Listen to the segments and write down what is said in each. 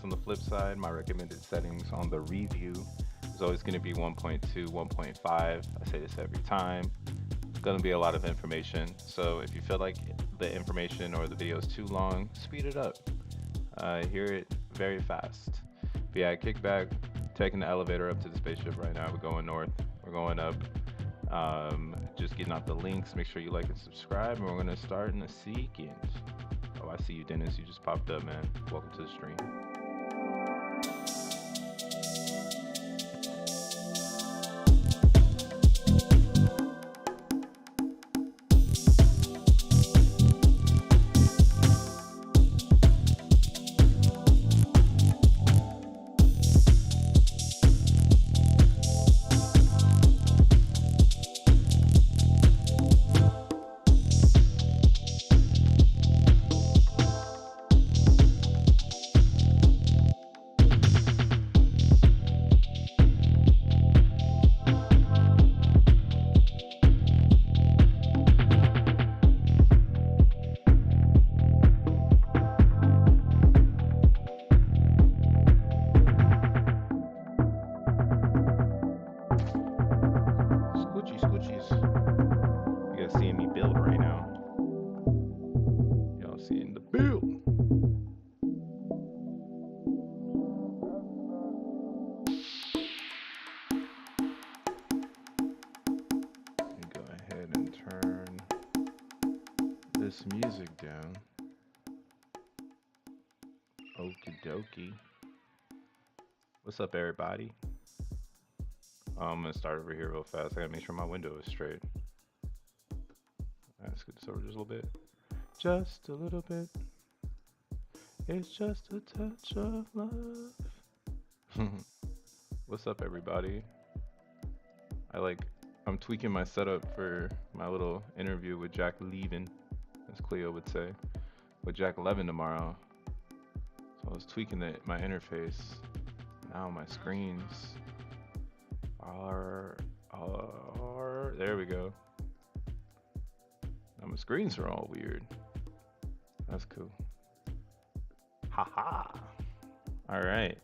on the flip side, my recommended settings on the review is always going to be 1.2, 1.5. I say this every time. It's going to be a lot of information. So if you feel like the information or the video is too long, speed it up. Hear it very fast. But yeah, kick back, taking the elevator up to the spaceship right now. We're going north. We're going up. Just getting out the links. Make sure you like and subscribe, and we're gonna start in a second. Oh, I see you, Dennis. You just popped up, man. Welcome to the stream. Music down. Okie dokie. What's up, everybody? I'm gonna start over here real fast. I gotta make sure my window is straight. Let's get this over just a little bit. Just a little bit. It's just a touch of love. What's up, everybody? I'm tweaking my setup for my little interview with Jack Levin, as Cleo would say, with Jack Levin tomorrow. So I was tweaking my interface. Now my screens are there we go. Now my screens are all weird. That's cool. Haha. All right.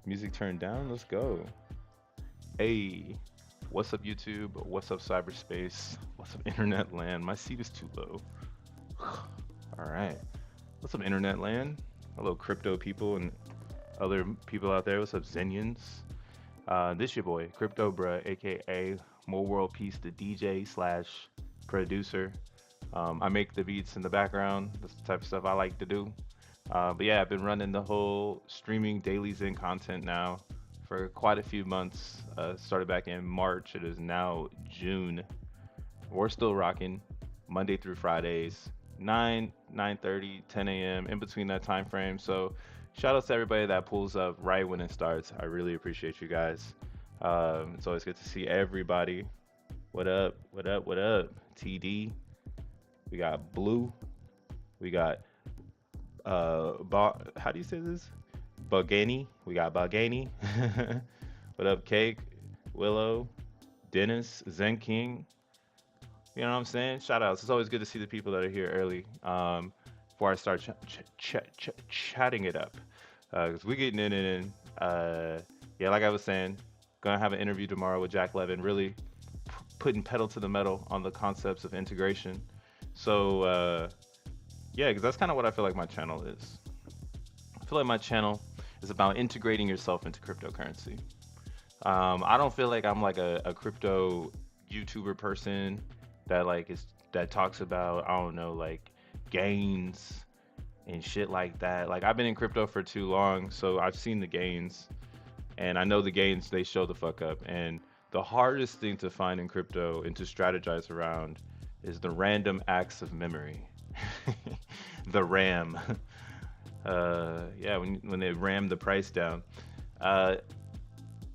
Music turned down. Let's go. Hey. What's up, YouTube? What's up, cyberspace? What's up, internet land? My seat is too low. All right. What's up, internet land? Hello, crypto people and other people out there. What's up, Zenians? This your boy, Crypto Bruh, aka More World Peace, the DJ / producer. I make the beats in the background. That's the type of stuff I like to do. But yeah, I've been running the whole streaming daily Zen content now for quite a few months. Started back in March. It is now June. We're still rocking Monday through Fridays, 9:30, 10 a.m. in between that time frame. So shout out to everybody that pulls up right when it starts. I really appreciate you guys. It's always good to see everybody. What up? What up? What up? TD. We got Blue. We got how do you say this? Bugani. We got Bugani. What up, Cake? Willow, Dennis, Zen King. You know what I'm saying? Shout outs. It's always good to see the people that are here early before I start chatting it up. Because we're getting in and yeah, like I was saying, gonna have an interview tomorrow with Jack Levin, really putting pedal to the metal on the concepts of integration. So yeah, because that's kind of what I feel like my channel is. I feel like my channel is about integrating yourself into cryptocurrency. I don't feel like I'm like a crypto YouTuber person that talks about, I don't know, like gains and shit like that. Like, I've been in crypto for too long, so I've seen the gains, and I know the gains, they show the fuck up. And the hardest thing to find in crypto and to strategize around is the random acts of memory. The RAM. Yeah, when they ram the price down.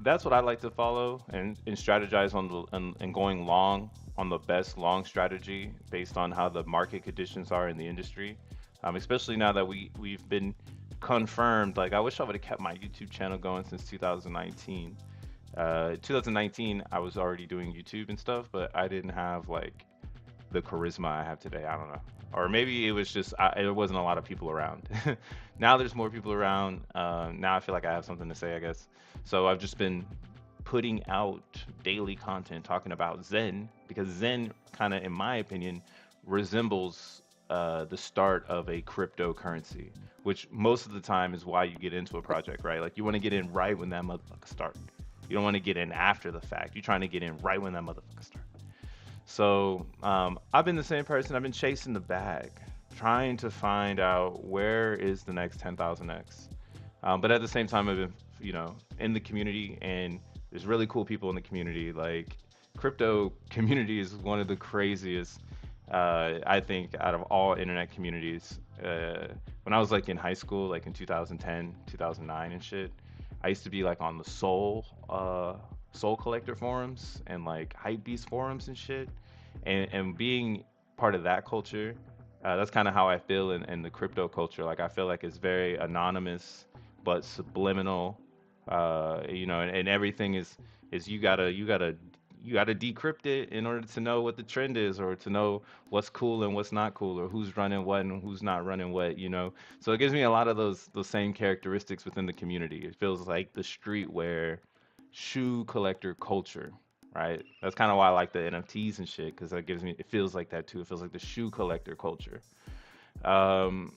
That's what I like to follow and strategize on and going long on the best long strategy based on how the market conditions are in the industry. Especially now that we've been confirmed. Like, I wish I would have kept my YouTube channel going since 2019. 2019, I was already doing YouTube and stuff, but I didn't have like the charisma I have today. I don't know. or maybe it was just there wasn't a lot of people around. Now there's more people around. Now I feel like I have something to say, I guess. So I've just been putting out daily content talking about Zen because Zen kind of, in my opinion, resembles the start of a cryptocurrency, which most of the time is why you get into a project, right? Like you want to get in right when that motherfucker start. You don't want to get in after the fact. You're trying to get in right when that motherfucker start. So I've been the same person. I've been chasing the bag, trying to find out where is the next 10,000x. But at the same time, I've been, in the community, and there's really cool people in the community. Like crypto community is one of the craziest, I think, out of all internet communities. When I was like in high school, like in 2010, 2009 and shit, I used to be like on the Soul Collector forums and like Hypebeast forums and shit, and being part of that culture, that's kind of how I feel in the crypto culture. Like I feel like it's very anonymous but subliminal, and everything is you gotta decrypt it in order to know what the trend is, or to know what's cool and what's not cool, or who's running what and who's not running what. So it gives me a lot of those same characteristics within the community. It feels like the streetwear shoe collector culture, right? That's kind of why I like the NFTs and shit, because it feels like that too. It feels like the shoe collector culture. Um,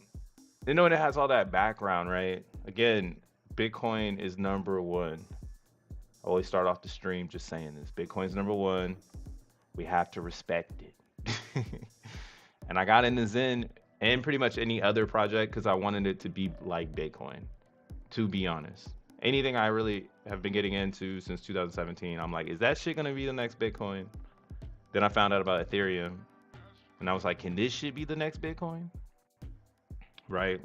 and it has all that background, right? Again, Bitcoin is number one. I always start off the stream just saying this. Bitcoin's number one. We have to respect it. And I got into Zen and pretty much any other project because I wanted it to be like Bitcoin, to be honest. Anything I really have been getting into since 2017, I'm like, is that shit gonna be the next Bitcoin? Then I found out about Ethereum, and I was like, can this shit be the next Bitcoin? Right?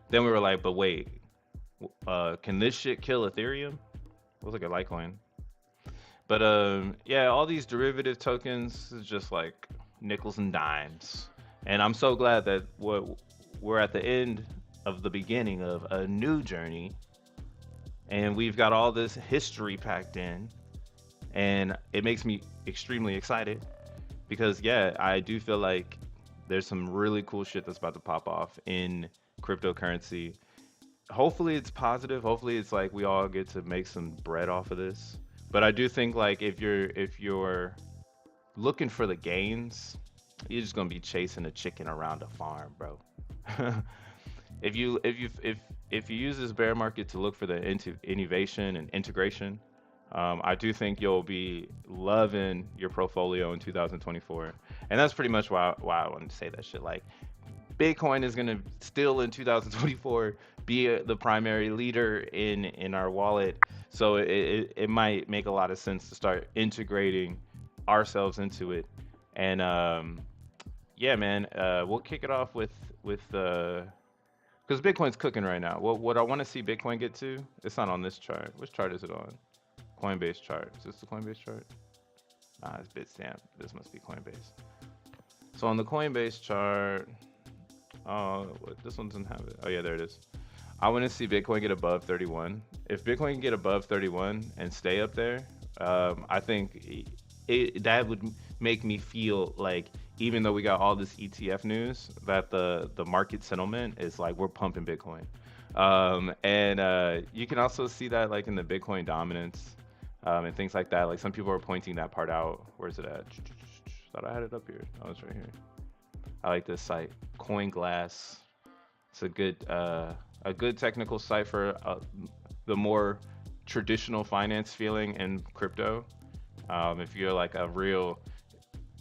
Then we were like, but wait, can this shit kill Ethereum? Looks like a Litecoin. But yeah, all these derivative tokens is just like nickels and dimes. And I'm so glad that we're at the end of the beginning of a new journey, and we've got all this history packed in, and it makes me extremely excited because yeah, I do feel like there's some really cool shit that's about to pop off in cryptocurrency. Hopefully it's positive. Hopefully it's like we all get to make some bread off of this. But I do think like if you're looking for the gains, you're just gonna be chasing a chicken around a farm, bro. If you use this bear market to look for the innovation and integration, I do think you'll be loving your portfolio in 2024, and that's pretty much why I wanted to say that shit. Like, Bitcoin is gonna still in 2024 be the primary leader in our wallet, so it might make a lot of sense to start integrating ourselves into it, and yeah, man, we'll kick it off with because Bitcoin's cooking right now. What I want to see Bitcoin get to, it's not on this chart. Which chart is it on? Coinbase chart. Is this the Coinbase chart? Nah, it's Bitstamp. This must be Coinbase. So on the Coinbase chart, oh, this one doesn't have it. Oh yeah, there it is. I want to see Bitcoin get above 31. If Bitcoin can get above 31 and stay up there, I think that would make me feel like, even though we got all this ETF news, that the market sentiment is like we're pumping Bitcoin. And you can also see that like in the Bitcoin dominance, and things like that. Like some people are pointing that part out. Where's it at? Thought I had it up here. Oh, it's right here. I like this site, CoinGlass. It's a good technical site for the more traditional finance feeling in crypto. If you're like a real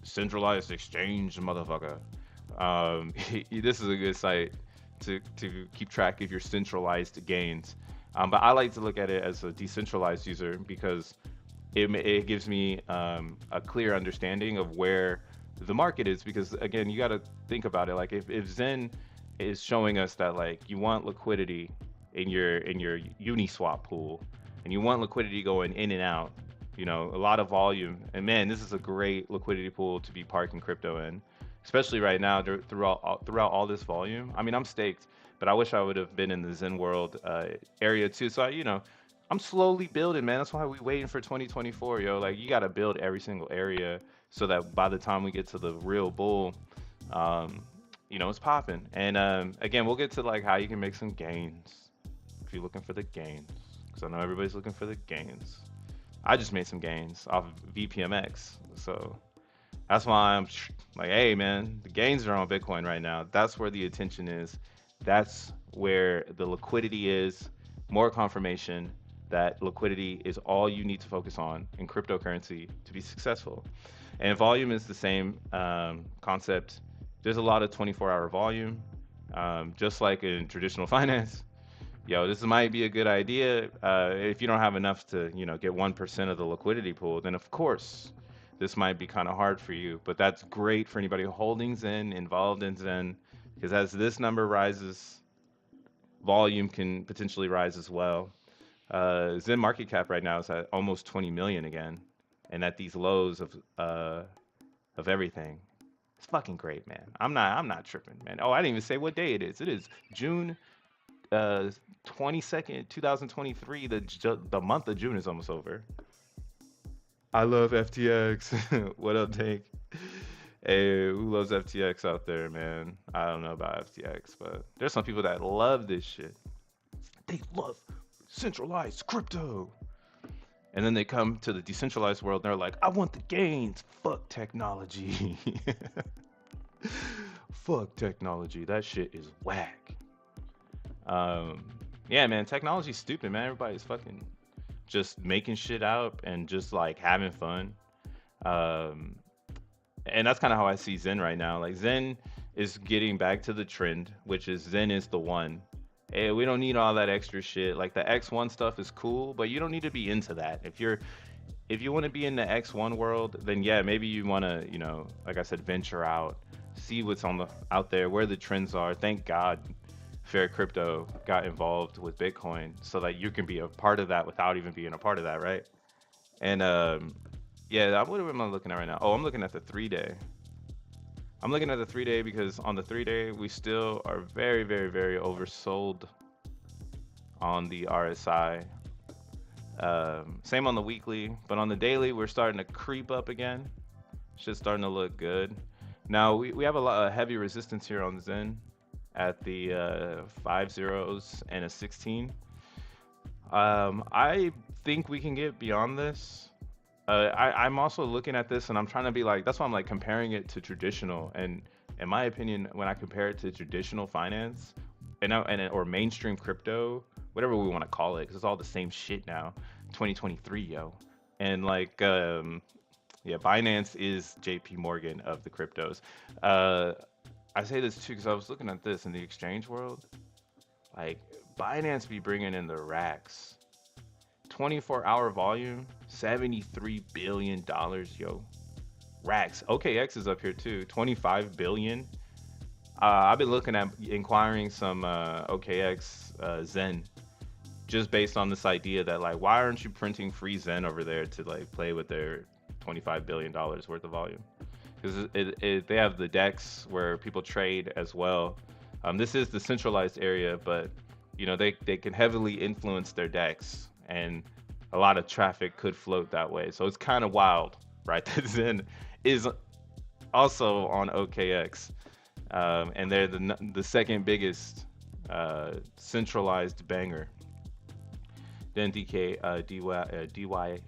centralized exchange motherfucker, this is a good site to keep track of your centralized gains. But I like to look at it as a decentralized user because it gives me a clear understanding of where the market is. Because again, you got to think about it. Like if Zen is showing us that like you want liquidity in your Uniswap pool, and you want liquidity going in and out, a lot of volume. And man, this is a great liquidity pool to be parking crypto in, especially right now throughout all this volume. I mean, I'm staked, but I wish I would have been in the Zen world area too. So I'm slowly building, man. That's why we waiting for 2024, yo. Like you got to build every single area so that by the time we get to the real bull, it's popping. And again, we'll get to like how you can make some gains if you're looking for the gains, because I know everybody's looking for the gains. I just made some gains off of VPMX, so that's why I'm like, hey man, the gains are on Bitcoin right now. That's where the attention is. That's where the liquidity is. More confirmation that liquidity is all you need to focus on in cryptocurrency to be successful. And volume is the same concept. There's a lot of 24-hour volume, just like in traditional finance. Yo, this might be a good idea. If you don't have enough to, get 1% of the liquidity pool, then of course this might be kind of hard for you. But that's great for anybody holding Zen, involved in Zen, because as this number rises, volume can potentially rise as well. Zen market cap right now is at almost 20 million again, and at these lows of everything. It's fucking great, man. I'm not tripping, man. Oh, I didn't even say what day it is. It is June uh 22nd, 2023. The month of June is almost over. I love FTX. What up, Tank? Hey, who loves FTX out there, man? I don't know about FTX, but there's some people that love this shit. They love centralized crypto. And then they come to the decentralized world and they're like, I want the gains. Fuck technology. Fuck technology. That shit is whack. Um, yeah, man, technology's stupid, man. Everybody's fucking just making shit up and just like having fun. Um, and that's kind of how I see Zen right now. Like Zen is getting back to the trend, which is Zen is the one. Hey, we don't need all that extra shit. Like the X1 stuff is cool, but you don't need to be into that. If you want to be in the X1 world, then yeah, maybe you want to, like I said, venture out, see what's out there, where the trends are. Thank God Fair Crypto got involved with Bitcoin so that you can be a part of that without even being a part of that, right? And yeah, what am I looking at right now? Oh, I'm looking at the 3 day. I'm looking at the 3 day because on the 3 day we still are very, very, very oversold on the RSI. Same on the weekly, but on the daily we're starting to creep up again. Shit's starting to look good. Now we have a lot of heavy resistance here on Zen at the 5 zeros and a 16. I think we can get beyond this. I'm also looking at this and I'm trying to be like, that's why I'm like comparing it to traditional. And in my opinion, when I compare it to traditional finance or mainstream crypto, whatever we want to call it, because it's all the same shit now, 2023, yo. And like, yeah, Binance is JP Morgan of the cryptos. I say this too because I was looking at this in the exchange world. Like, Binance be bringing in the racks. 24-hour volume, $73 billion, yo. Racks. OKX is up here too, 25 billion. I've been looking at inquiring some OKX Zen just based on this idea that like, why aren't you printing free Zen over there to like play with their $25 billion worth of volume? Because they have the DEX where people trade as well. This is the centralized area, but they can heavily influence their DEX, and a lot of traffic could float that way. So it's kind of wild, right? That Zen is also on OKX, and they're the second biggest centralized banger. Then DYDX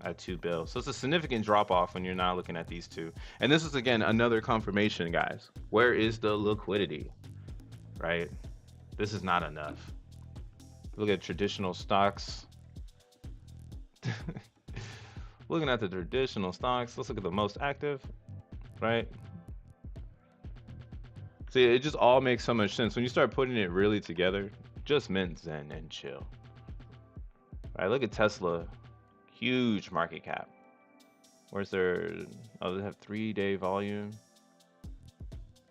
at 2 bill. So it's a significant drop off when you're not looking at these two. And this is again another confirmation, guys. Where is the liquidity? Right? This is not enough. Look at traditional stocks. Looking at the traditional stocks, let's look at the most active, right? See, it just all makes so much sense when you start putting it really together. Just mint, Zen, and chill. All right, look at Tesla, huge market cap. Where's their? Oh, they have 3-day volume.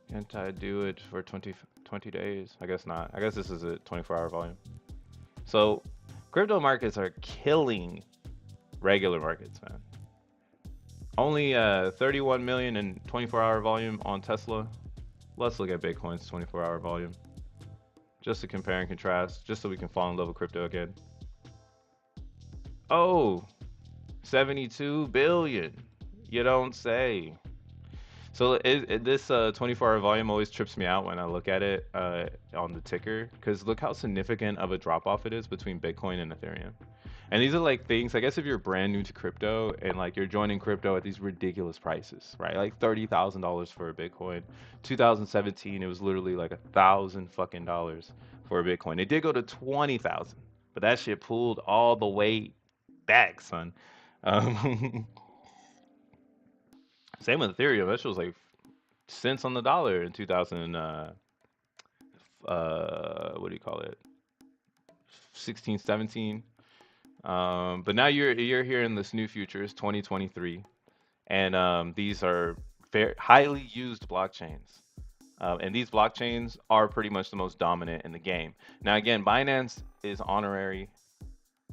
Can't I do it for 20 days? I guess not. I guess this is a 24-hour volume. So, crypto markets are killing regular markets, man. Only 31 million in 24-hour volume on Tesla. Let's look at Bitcoin's 24-hour volume, just to compare and contrast, just so we can fall in love with crypto again. Oh, 72 billion. You don't say. So this 24-hour volume always trips me out when I look at it on the ticker, because look how significant of a drop off it is between Bitcoin and Ethereum. And these are like things, I guess if you're brand new to crypto and like you're joining crypto at these ridiculous prices, right? Like $30,000 for a Bitcoin. 2017, it was literally like $1,000 for a Bitcoin. It did go to 20,000, but that shit pulled all the way back, son. Um, Same with Ethereum. That shit was like cents on the dollar in 2000 what do you call it? 16, 17. But now you're hearing this new futures 2023, and these are very highly used blockchains. And these blockchains are pretty much the most dominant in the game. Now, again, Binance is honorary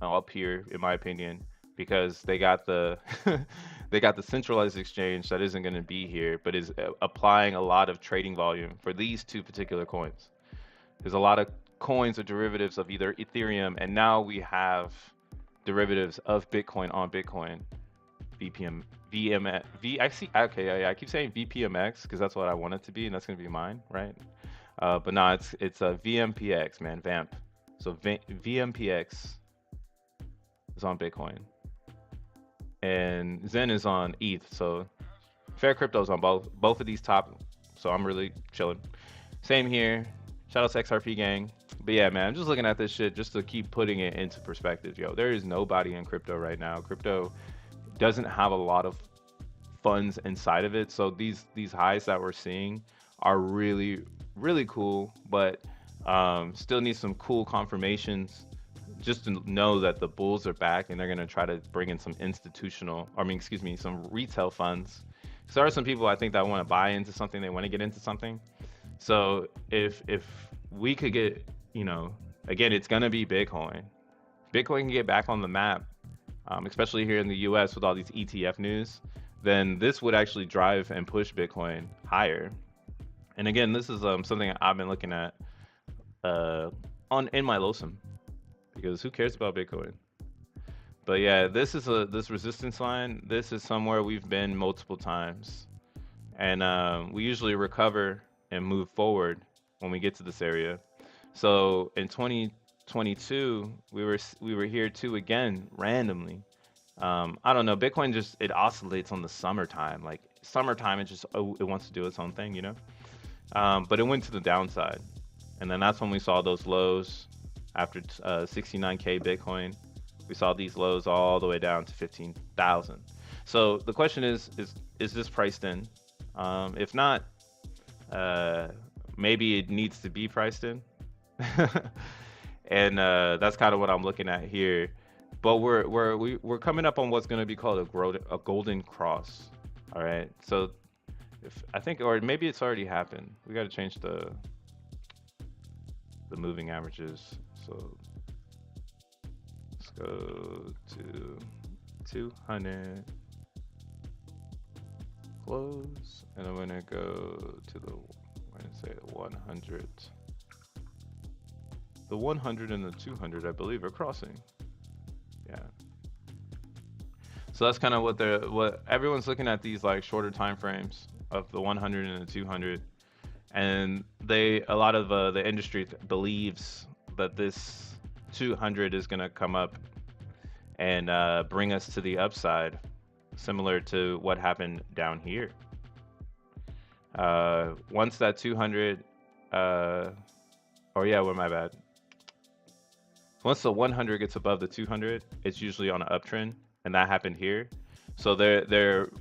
up here, in my opinion, because they got the they got the centralized exchange that isn't going to be here, but is applying a lot of trading volume for these two particular coins. There's a lot of coins or derivatives of either Ethereum, and now we have derivatives of Bitcoin on Bitcoin. VPM, I see. Okay, yeah, I keep saying VPMX because that's what I want it to be, and that's gonna be mine, right? But no, it's a VMPx, man, Vamp. So VMPx is on Bitcoin, and Zen is on ETH. So Fair Crypto's on both of these top. So I'm really chilling. Same here. Shout out to XRP gang. But yeah, man, I'm just looking at this shit just to keep putting it into perspective, yo. There is nobody in crypto right now. Crypto doesn't have a lot of funds inside of it. So these highs that we're seeing are really cool, but still need some cool confirmations just to know that the bulls are back and they're gonna try to bring in some institutional, I mean, excuse me, some retail funds. So there are some people I think that want to buy into something, they want to get into something. So if we could get, you know, again, it's gonna be Bitcoin. Bitcoin can get back on the map, especially here in the U.S. with all these ETF news, then this would actually drive and push Bitcoin higher. And again, this is something I've been looking at on in my LOSM, because who cares about Bitcoin? But yeah, this resistance line. This is somewhere we've been multiple times, and we usually recover and move forward when we get to this area. So in 2022, we were here too again randomly. I don't know. Bitcoin just it oscillates on the summertime. Like summertime, it just it wants to do its own thing, you know. But it went to the downside, and then that's when we saw those lows after 69K Bitcoin. We saw these lows all the way down to 15,000. So the question is this priced in? If not, maybe it needs to be priced in. And that's kind of what I'm looking at here. But we're coming up on what's going to be called a golden cross. All right. So if I think, or maybe it's already happened. We got to change the moving averages. So let's go to 200 close, and I'm gonna go to the, I'm gonna say 100. The 100 and the 200, I believe, are crossing. Yeah. So that's kind of what everyone's looking at, these like shorter time frames of the 100 and the 200, and a lot of the industry believes that this 200 is gonna come up and bring us to the upside, similar to what happened down here. Once that 200, my bad. Once the 100 gets above the 200, it's usually on an uptrend, and that happened here. So the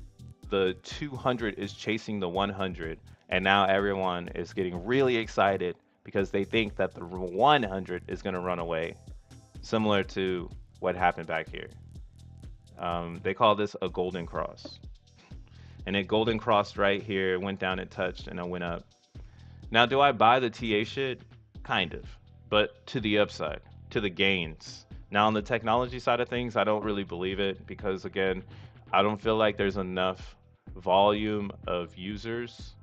200 is chasing the 100, and now everyone is getting really excited because they think that the 100 is going to run away, similar to what happened back here. They call this a golden cross. And it golden crossed right here, went down, it touched, and it went up. Now, do I buy the TA shit? Kind of, but to the upside, to the gains. Now, on the technology side of things, I don't really believe it because, again, I don't feel like there's enough volume of users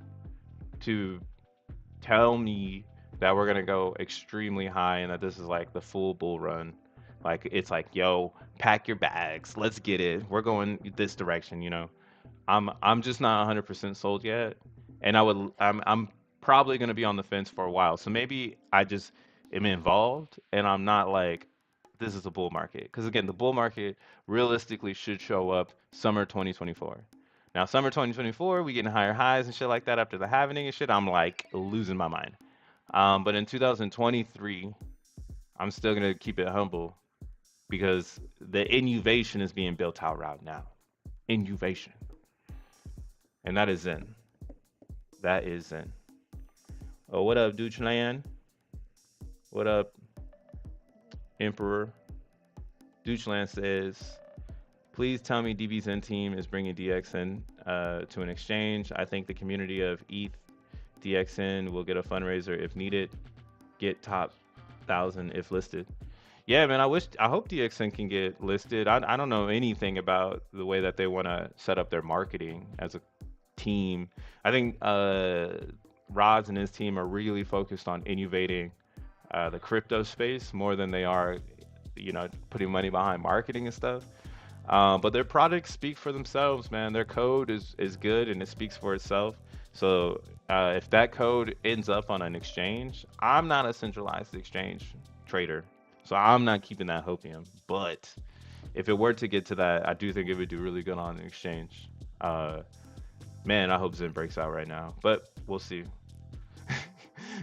to tell me that we're gonna go extremely high and that this is like the full bull run. Like it's like, yo, pack your bags, let's get it. We're going this direction, you know. I'm just not 100% sold yet, and I'm probably gonna be on the fence for a while. So maybe I just am involved, and I'm not like this is a bull market because again, the bull market realistically should show up summer 2024. Now, summer 2024, we getting higher highs and shit like that after the halvening and shit. I'm like losing my mind. But in 2023, I'm still gonna keep it humble because the innovation is being built out right now. Innovation, and that is Zen. That is Zen. Oh, what up, Duchland? What up, Emperor? Duchland says, please tell me DBZen team is bringing DXN to an exchange. I think the community of ETH DXN will get a fundraiser if needed. Get top 1,000 if listed. Yeah, man, I hope DXN can get listed. I don't know anything about the way that they want to set up their marketing as a team. I think Rods and his team are really focused on innovating the crypto space more than they are, putting money behind marketing and stuff. But their products speak for themselves, man. Their code is good and it speaks for itself. So if that code ends up on an exchange, I'm not a centralized exchange trader, so I'm not keeping that hopium. But if it were to get to that, I do think it would do really good on an exchange. Uh, Man, I hope Zen breaks out right now, but we'll see.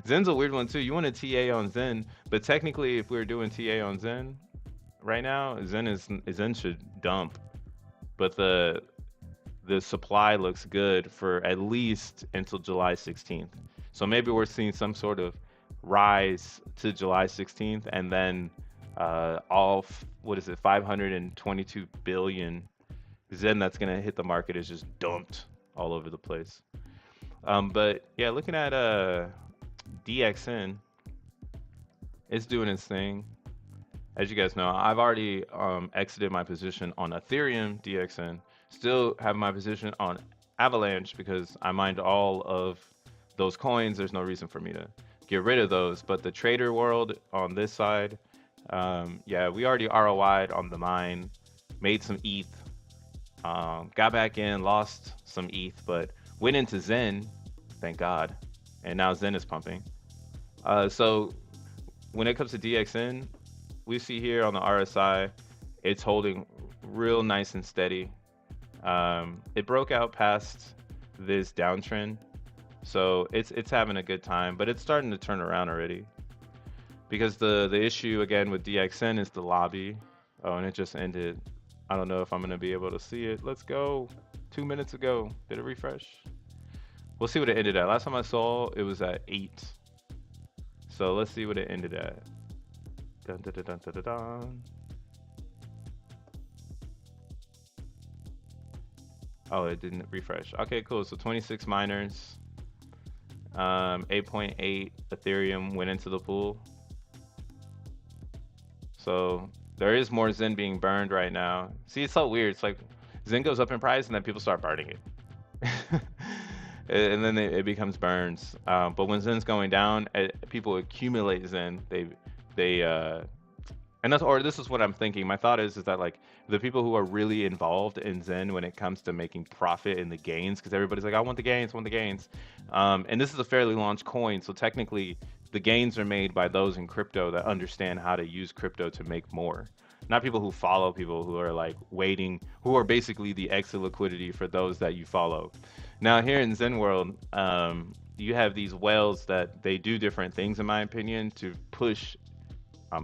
Zen's a weird one too. You want a TA on Zen, but technically, if we were doing TA on Zen right now, Zen should dump. But the supply looks good for at least until July 16th. So maybe we're seeing some sort of rise to July 16th, and then what is it, 522 billion Zen that's gonna hit the market is just dumped all over the place. But yeah, looking at DXN, it's doing its thing. As you guys know, I've already exited my position on Ethereum DXN. Still have my position on Avalanche because I mined all of those coins. There's no reason for me to get rid of those. But the trader world on this side, yeah, we already ROI'd on the mine, made some ETH, got back in, lost some ETH, but went into Zen, thank God, and now Zen is pumping. So when it comes to DXN, we see here on the RSI, it's holding real nice and steady. It broke out past this downtrend, so it's having a good time, but it's starting to turn around already. Because the issue again with DXN is the lobby. Oh, and it just ended. I don't know if I'm gonna be able to see it. Let's go. 2 minutes ago. Did it refresh? We'll see what it ended at. Last time I saw it was at 8. So let's see what it ended at. Dun, dun, dun, dun, dun, dun, dun. Oh, it didn't refresh. Okay, cool. So 26 miners. 8.8 Ethereum went into the pool. So there is more Zen being burned right now. See, it's so weird. It's like Zen goes up in price and then people start burning it. And then it becomes burns. But when Zen's going down, people accumulate Zen. And this is what I'm thinking. My thought is that like the people who are really involved in Zen when it comes to making profit in the gains, because everybody's like, I want the gains, I want the gains. And this is a fairly launched coin, so technically the gains are made by those in crypto that understand how to use crypto to make more. Not people who follow people who are like waiting, who are basically the exit liquidity for those that you follow. Now here in Zen world, you have these whales that they do different things, in my opinion, to push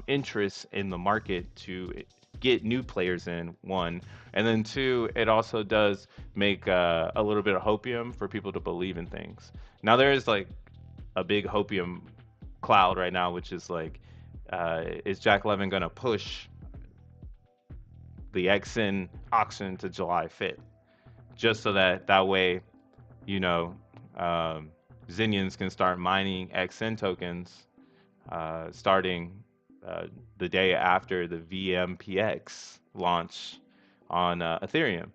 interest in the market to get new players in, one, and then two, it also does make a little bit of hopium for people to believe in things. Now there is like a big hopium cloud right now, which is like, is Jack Levin gonna push the XN auction to July 5th, just so that way, you know, Zenians can start mining XN tokens, starting the day after the VMPx launch on Ethereum.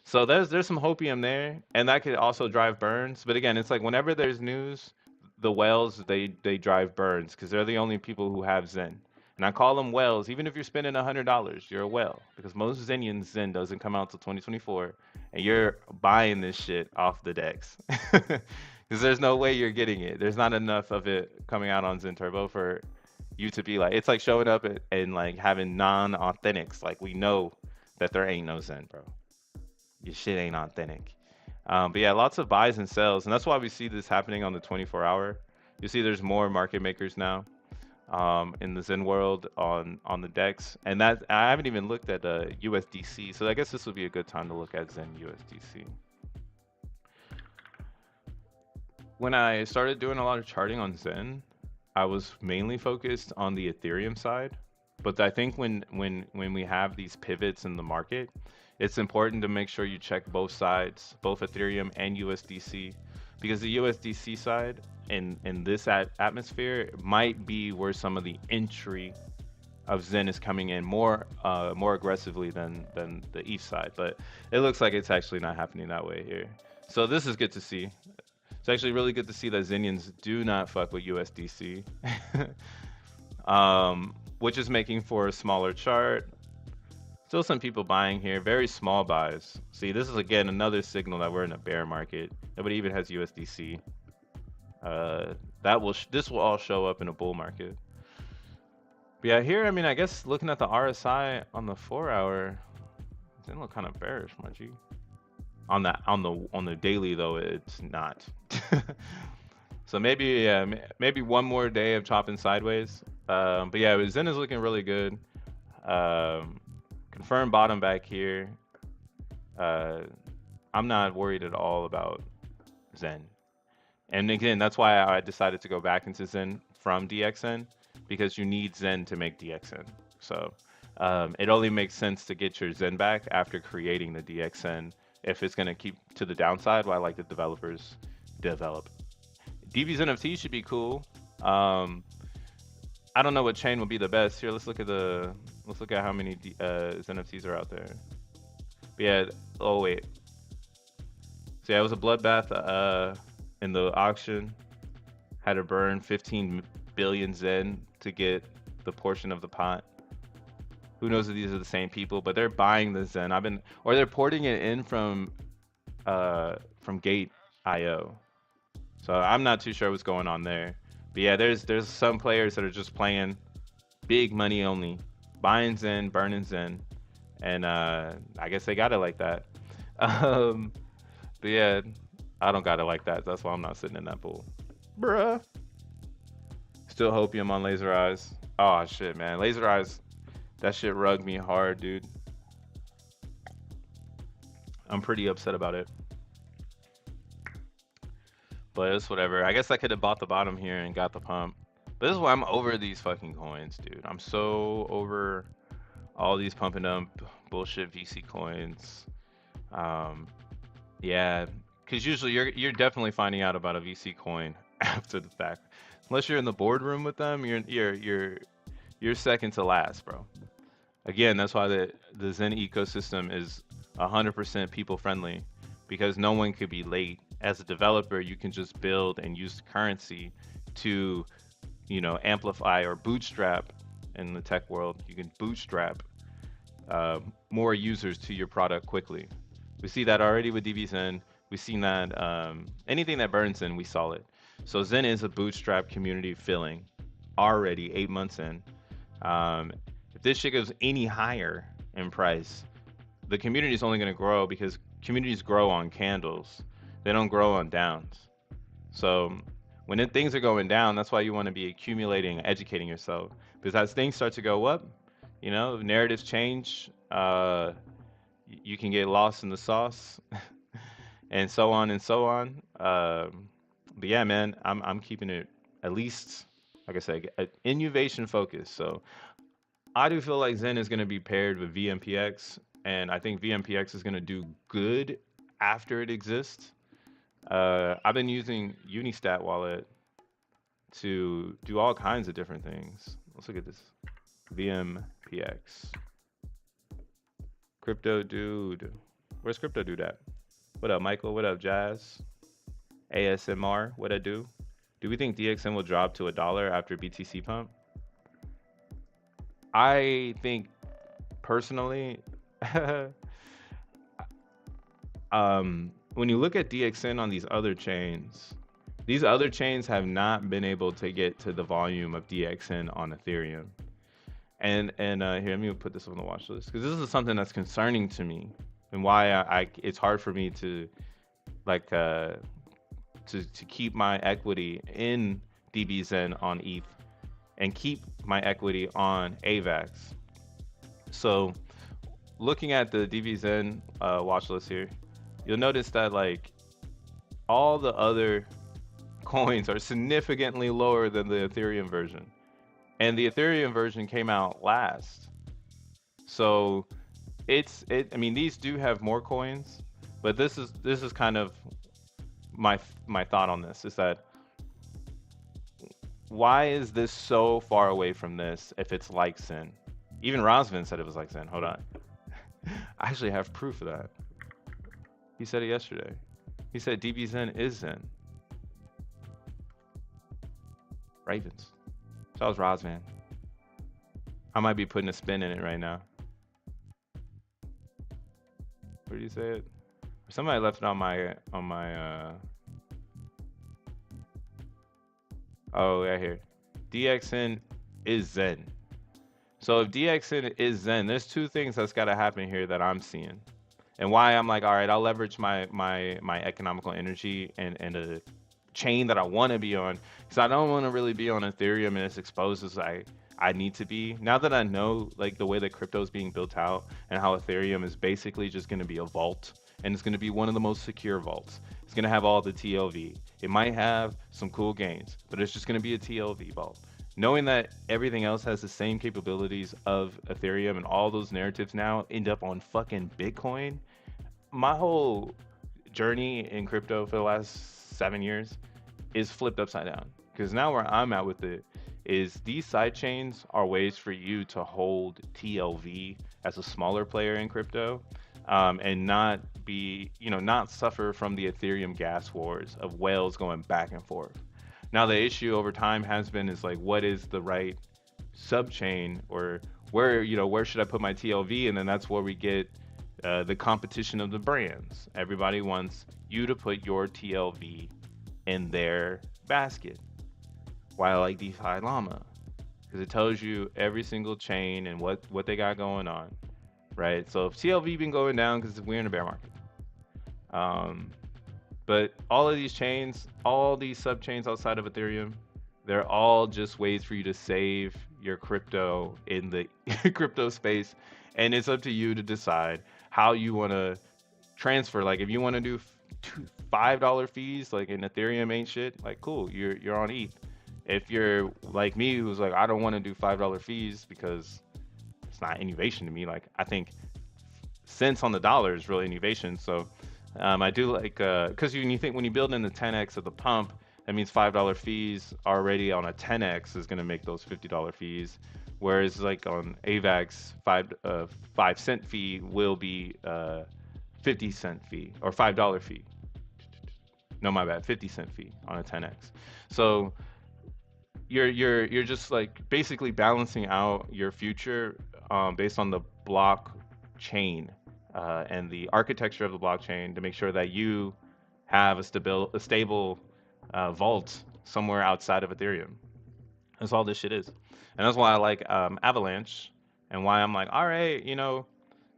So there's some hopium there, and that could also drive burns. But again, it's like whenever there's news, the whales they drive burns because they're the only people who have Zen. And I call them whales. Even if you're spending $100, you're a whale because most Zenian Zen doesn't come out till 2024, and you're buying this shit off the decks because there's no way you're getting it. There's not enough of it coming out on Zen Turbo for you to be like. It's like showing up and like having non-authentics. Like we know that there ain't no Zen, bro. Your shit ain't authentic. But yeah, lots of buys and sells, and that's why we see this happening on the 24-hour. You see, there's more market makers now in the Zen world on the DEX, and that I haven't even looked at USDC, so I guess this would be a good time to look at Zen USDC. When I started doing a lot of charting on Zen, I was mainly focused on the Ethereum side, but I think when we have these pivots in the market, it's important to make sure you check both sides, both Ethereum and USDC, because the USDC side in this atmosphere might be where some of the entry of Zen is coming in more aggressively than the ETH side, but it looks like it's actually not happening that way here. So this is good to see. It's actually really good to see that Zenians do not fuck with USDC, which is making for a smaller chart. Still some people buying here, very small buys. See, this is again another signal that we're in a bear market. Nobody even has USDC. This will all show up in a bull market. But yeah, here, I mean, I guess looking at the RSI on the 4-hour, it didn't look kind of bearish, my G. On the daily though, it's not. So maybe yeah, maybe one more day of chopping sideways. But yeah, Zen is looking really good. Confirmed bottom back here. I'm not worried at all about Zen. And again, that's why I decided to go back into Zen from DXN, because you need Zen to make DXN. So it only makes sense to get your Zen back after creating the DXN if it's going to keep to the downside while like the developers develop. DV's NFT should be cool. I don't know what chain will be the best. Here, let's look at how many ZENFTs are out there. But yeah, oh wait. So yeah, it was a bloodbath in the auction. Had to burn 15 billion Zen to get the portion of the pot. Who knows if these are the same people, but they're buying the Zen. Or they're porting it in from Gate.io. So I'm not too sure what's going on there. But yeah, there's some players that are just playing big money only, buying Zen, burning Zen, and I guess they got it like that. But yeah, I don't got it like that. That's why I'm not sitting in that pool, bruh. Still hopium on Laser Eyes. Oh shit, man, Laser Eyes, that shit rugged me hard, dude. I'm pretty upset about it. But it's whatever. I guess I could have bought the bottom here and got the pump. But this is why I'm over these fucking coins, dude. I'm so over all these pump and dump bullshit VC coins. Yeah, because usually you're definitely finding out about a VC coin after the fact. Unless you're in the boardroom with them, you're second to last, bro. Again, that's why the Zen ecosystem is 100% people friendly, because no one could be late. As a developer, you can just build and use currency to, amplify or bootstrap. In the tech world, you can bootstrap more users to your product quickly. We see that already with DVZen. We've seen that anything that burns in, we saw it. So Zen is a bootstrap community filling already 8 months in. If this shit goes any higher in price, the community is only going to grow, because communities grow on candles. They don't grow on downs. So when things are going down, that's why you want to be accumulating, educating yourself. Because as things start to go up, narratives change. You can get lost in the sauce, and so on and so on. But yeah, man, I'm keeping it at least, like I said, innovation focused. So I do feel like Zen is going to be paired with VMPx, and I think VMPx is going to do good after it exists. I've been using Unistat wallet to do all kinds of different things. Let's look at this. VMPx. Crypto Dude. Where's Crypto Dude at? What up, Michael? What up, Jazz? ASMR, what I do? Do we think DXN will drop to $1 after BTC pump? I think personally, when you look at DXN on these other chains have not been able to get to the volume of DXN on Ethereum. And here, let me put this on the watch list because this is something that's concerning to me, and why it's hard for me to like to keep my equity in DBZen on ETH and keep my equity on AVAX. So looking at the DBZen watch list here, you'll notice that like all the other coins are significantly lower than the Ethereum version. And the Ethereum version came out last. So I mean these do have more coins, but this is kind of my thought on this is that why is this so far away from this if it's like Zen? Even Rosvin said it was like Zen. Hold on. I actually have proof of that. He said it yesterday. He said DBZen is Zen. Ravens. So that was Rosvan. I might be putting a spin in it right now. Where did you say it? Somebody left it on my oh yeah, here. DXN is Zen. So if DXN is Zen, there's two things that's got to happen here that I'm seeing, and why I'm like, all right, I'll leverage my economical energy and a chain that I want to be on, because I don't want to really be on Ethereum and as exposed as I need to be. Now that I know like the way that crypto is being built out and how Ethereum is basically just going to be a vault, and it's going to be one of the most secure vaults. It's going to have all the TLV. It might have some cool gains, but it's just going to be a TLV vault. Knowing that everything else has the same capabilities of Ethereum and all those narratives now end up on fucking Bitcoin, my whole journey in crypto for the last 7 years is flipped upside down. Because now where I'm at with it is these side chains are ways for you to hold TLV as a smaller player in crypto, and not be, not suffer from the Ethereum gas wars of whales going back and forth. Now the issue over time has been is like, what is the right subchain, or where should I put my TLV? And then that's where we get the competition of the brands. Everybody wants you to put your TLV in their basket. Why I like DeFi Llama, because it tells you every single chain and what they got going on, right? So if TLV been going down because we're in a bear market. But all of these chains, all these sub chains outside of Ethereum, they're all just ways for you to save your crypto in the crypto space. And it's up to you to decide how you want to transfer. Like if you want to do $5 fees, like in Ethereum ain't shit, like cool, you're on ETH. If you're like me, who's like, I don't want to do $5 fees because it's not innovation to me. Like I think cents on the dollar is really innovation. So I do like, because when you build in the 10x of the pump, that means $5 fees already on a 10x is going to make those $50 fees. Whereas like on AVAX, 5 cent fee will be 50-cent fee, or $5 fee. No, my bad, 50-cent fee on a 10x. So you're just like basically balancing out your future based on the blockchain and the architecture of the blockchain to make sure that you have a stable vault somewhere outside of Ethereum. That's all this shit is. And that's why I like Avalanche, and why I'm like, all right,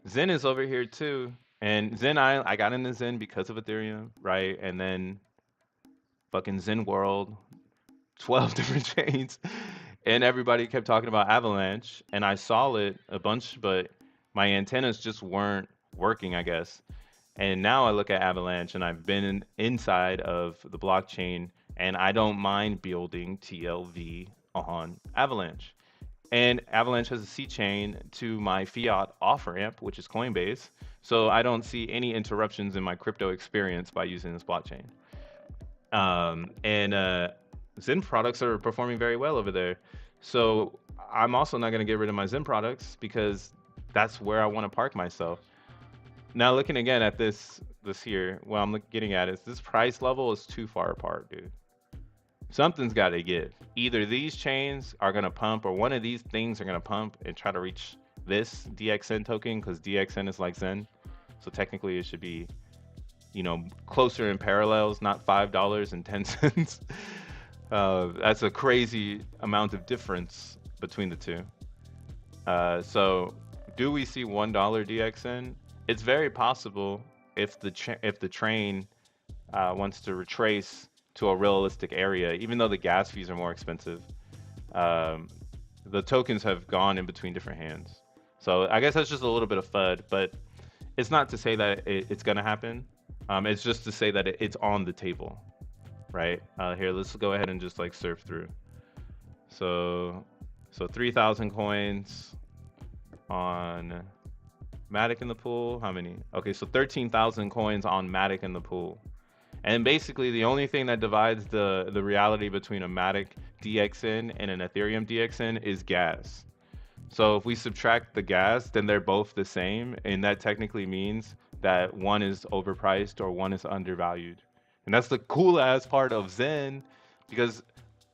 Zen is over here too. And Zen, I got into Zen because of Ethereum, right? And then fucking Zen World, 12 different chains, and everybody kept talking about Avalanche, and I saw it a bunch, but my antennas just weren't working, I guess. And now I look at Avalanche, and I've been inside of the blockchain, and I don't mind building TLV on Avalanche. And Avalanche has a C chain to my fiat off ramp, which is Coinbase. So I don't see any interruptions in my crypto experience by using this blockchain. And Zen products are performing very well over there. So I'm also not going to get rid of my Zen products because that's where I want to park myself. Now looking again at this here, what I'm getting at is this price level is too far apart, dude. Something's got to give. Either these chains are going to pump, or one of these things are going to pump and try to reach this DXN token, because DXN is like Zen. So technically it should be, closer in parallels, not $5.10. That's a crazy amount of difference between the two. So do we see $1 DXN? It's very possible if the train wants to retrace to a realistic area, even though the gas fees are more expensive. Um, the tokens have gone in between different hands. So I guess that's just a little bit of FUD, but it's not to say that it's going to happen. It's just to say that it's on the table, right? Here, let's go ahead and just like surf through. So 3,000 coins on Matic in the pool. How many? Okay, so 13,000 coins on Matic in the pool. And basically, the only thing that divides the reality between a Matic DXN and an Ethereum DXN is gas. So if we subtract the gas, then they're both the same, and that technically means that one is overpriced or one is undervalued. And that's the cool ass part of Zen, because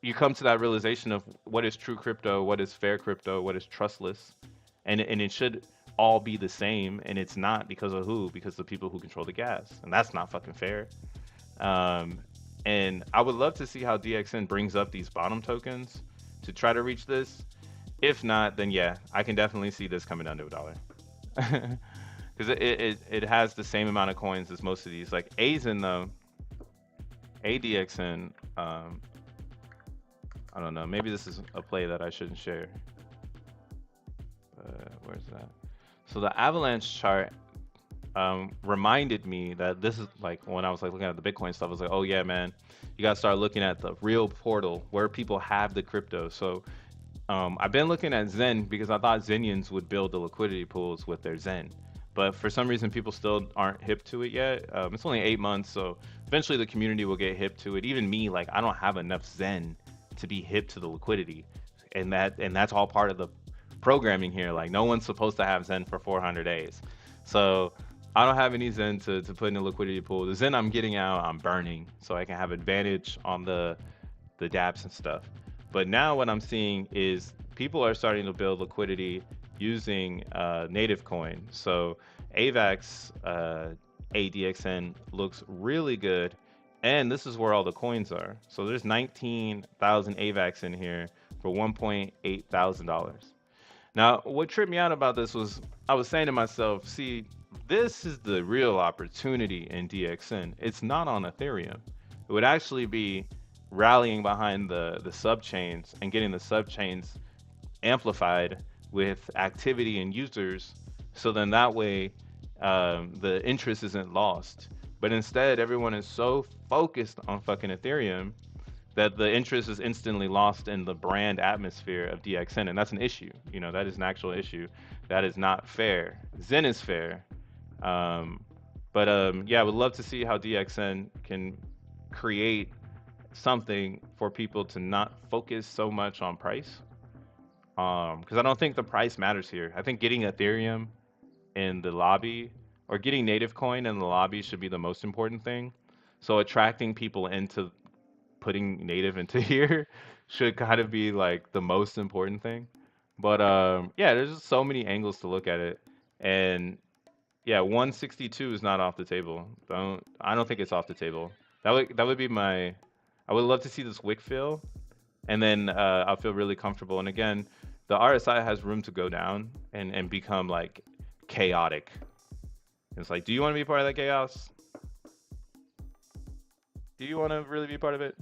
you come to that realization of what is true crypto, what is fair crypto, what is trustless, and it should all be the same, and it's not because of who? Because the people who control the gas, and that's not fucking fair. Um, and I would love to see how DXN brings up these bottom tokens to try to reach this. If not, then yeah, I can definitely see this coming down to $1. Because it has the same amount of coins as most of these. Like XEN though, ADXN, I don't know, maybe this is a play that I shouldn't share. Where's that? So the avalanche chart reminded me that this is like when I was like looking at the Bitcoin stuff, I was like, oh yeah, man, you gotta start looking at the real portal where people have the crypto. So I've been looking at Zen because I thought Zenians would build the liquidity pools with their Zen, but for some reason people still aren't hip to it yet. It's only 8 months, so eventually the community will get hip to it. Even me, like I don't have enough Zen to be hip to the liquidity, and that's all part of the programming here. Like no one's supposed to have Zen for 400 days, so I don't have any Zen to put in the liquidity pool. The Zen I'm getting out, I'm burning, so I can have advantage on the dApps and stuff. But now what I'm seeing is people are starting to build liquidity using native coin. So AVAX ADXN looks really good, and this is where all the coins are. So there's 19,000 AVAX in here for $1.8 thousand. Now, what tripped me out about this was I was saying to myself, see, this is the real opportunity in DXN. It's not on Ethereum. It would actually be rallying behind the subchains and getting the subchains amplified with activity and users, so then that way the interest isn't lost. But instead, everyone is so focused on fucking Ethereum that the interest is instantly lost in the brand atmosphere of DXN, and that's an issue. That is an actual issue. That is not fair. Zen is fair. Yeah, I would love to see how DXN can create something for people to not focus so much on price. Because I don't think the price matters here. I think getting Ethereum in the lobby or getting native coin in the lobby should be the most important thing. So attracting people into putting native into here should kind of be like the most important thing. But yeah, there's just so many angles to look at it. And yeah, 162 is not off the table. I don't think it's off the table. That would be my. I would love to see this wick fill, and then I'll feel really comfortable. And again, the RSI has room to go down and become like chaotic. It's like, do you want to be part of that chaos? Do you want to really be part of it?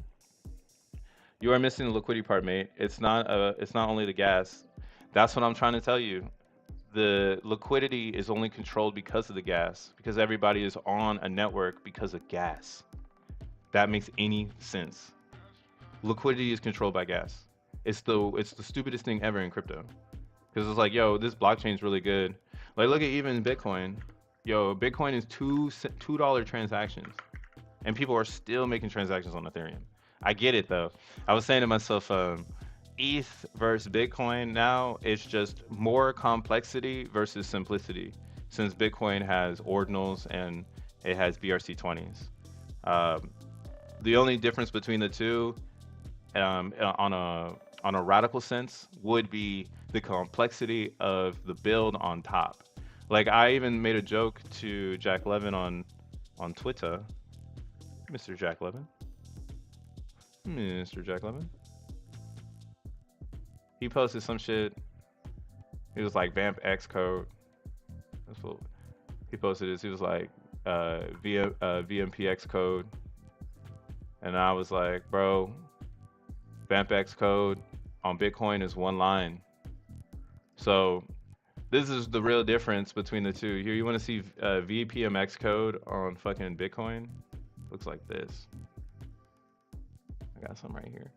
You are missing the liquidity part, mate. It's not only the gas. That's what I'm trying to tell you. The liquidity is only controlled because of the gas, because everybody is on a network because of gas. That makes any sense. Liquidity is controlled by gas. It's the stupidest thing ever in crypto, because it's like, yo, this blockchain is really good. Like, look at even Bitcoin. Yo, Bitcoin is $2 transactions, and people are still making transactions on Ethereum. I get it though. I was saying to myself, ETH versus Bitcoin now, it's just more complexity versus simplicity, since Bitcoin has ordinals and it has BRC20s. The only difference between the two on a radical sense would be the complexity of the build on top. Like I even made a joke to Jack Levin on Twitter, Mr. Jack Levin, Mr. Jack Levin. He posted some shit. He was like VMPx code. That's what he posted. This. He was like VMPx code, and I was like, bro, VMPx code on Bitcoin is one line. So this is the real difference between the two. Here, you want to see VPMX code on fucking Bitcoin? Looks like this. I got some right here.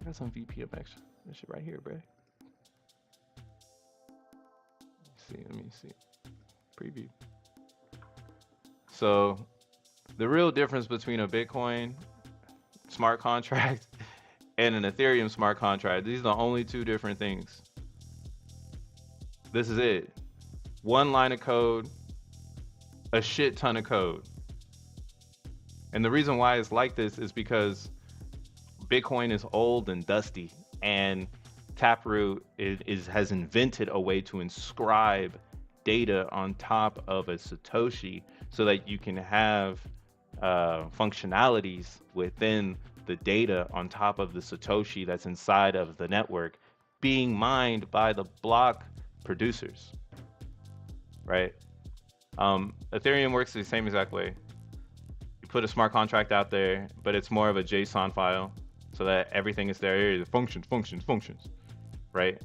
I got some VPMX. This shit right here, bro. Let me see. Preview. So the real difference between a Bitcoin smart contract and an Ethereum smart contract, these are the only two different things. This is it. One line of code, a shit ton of code. And the reason why it's like this is because Bitcoin is old and dusty, and Taproot has invented a way to inscribe data on top of a Satoshi so that you can have functionalities within the data on top of the Satoshi that's inside of the network being mined by the block producers, right? Ethereum works the same exact way. You put a smart contract out there, but it's more of a JSON file so that everything is there. It functions, right?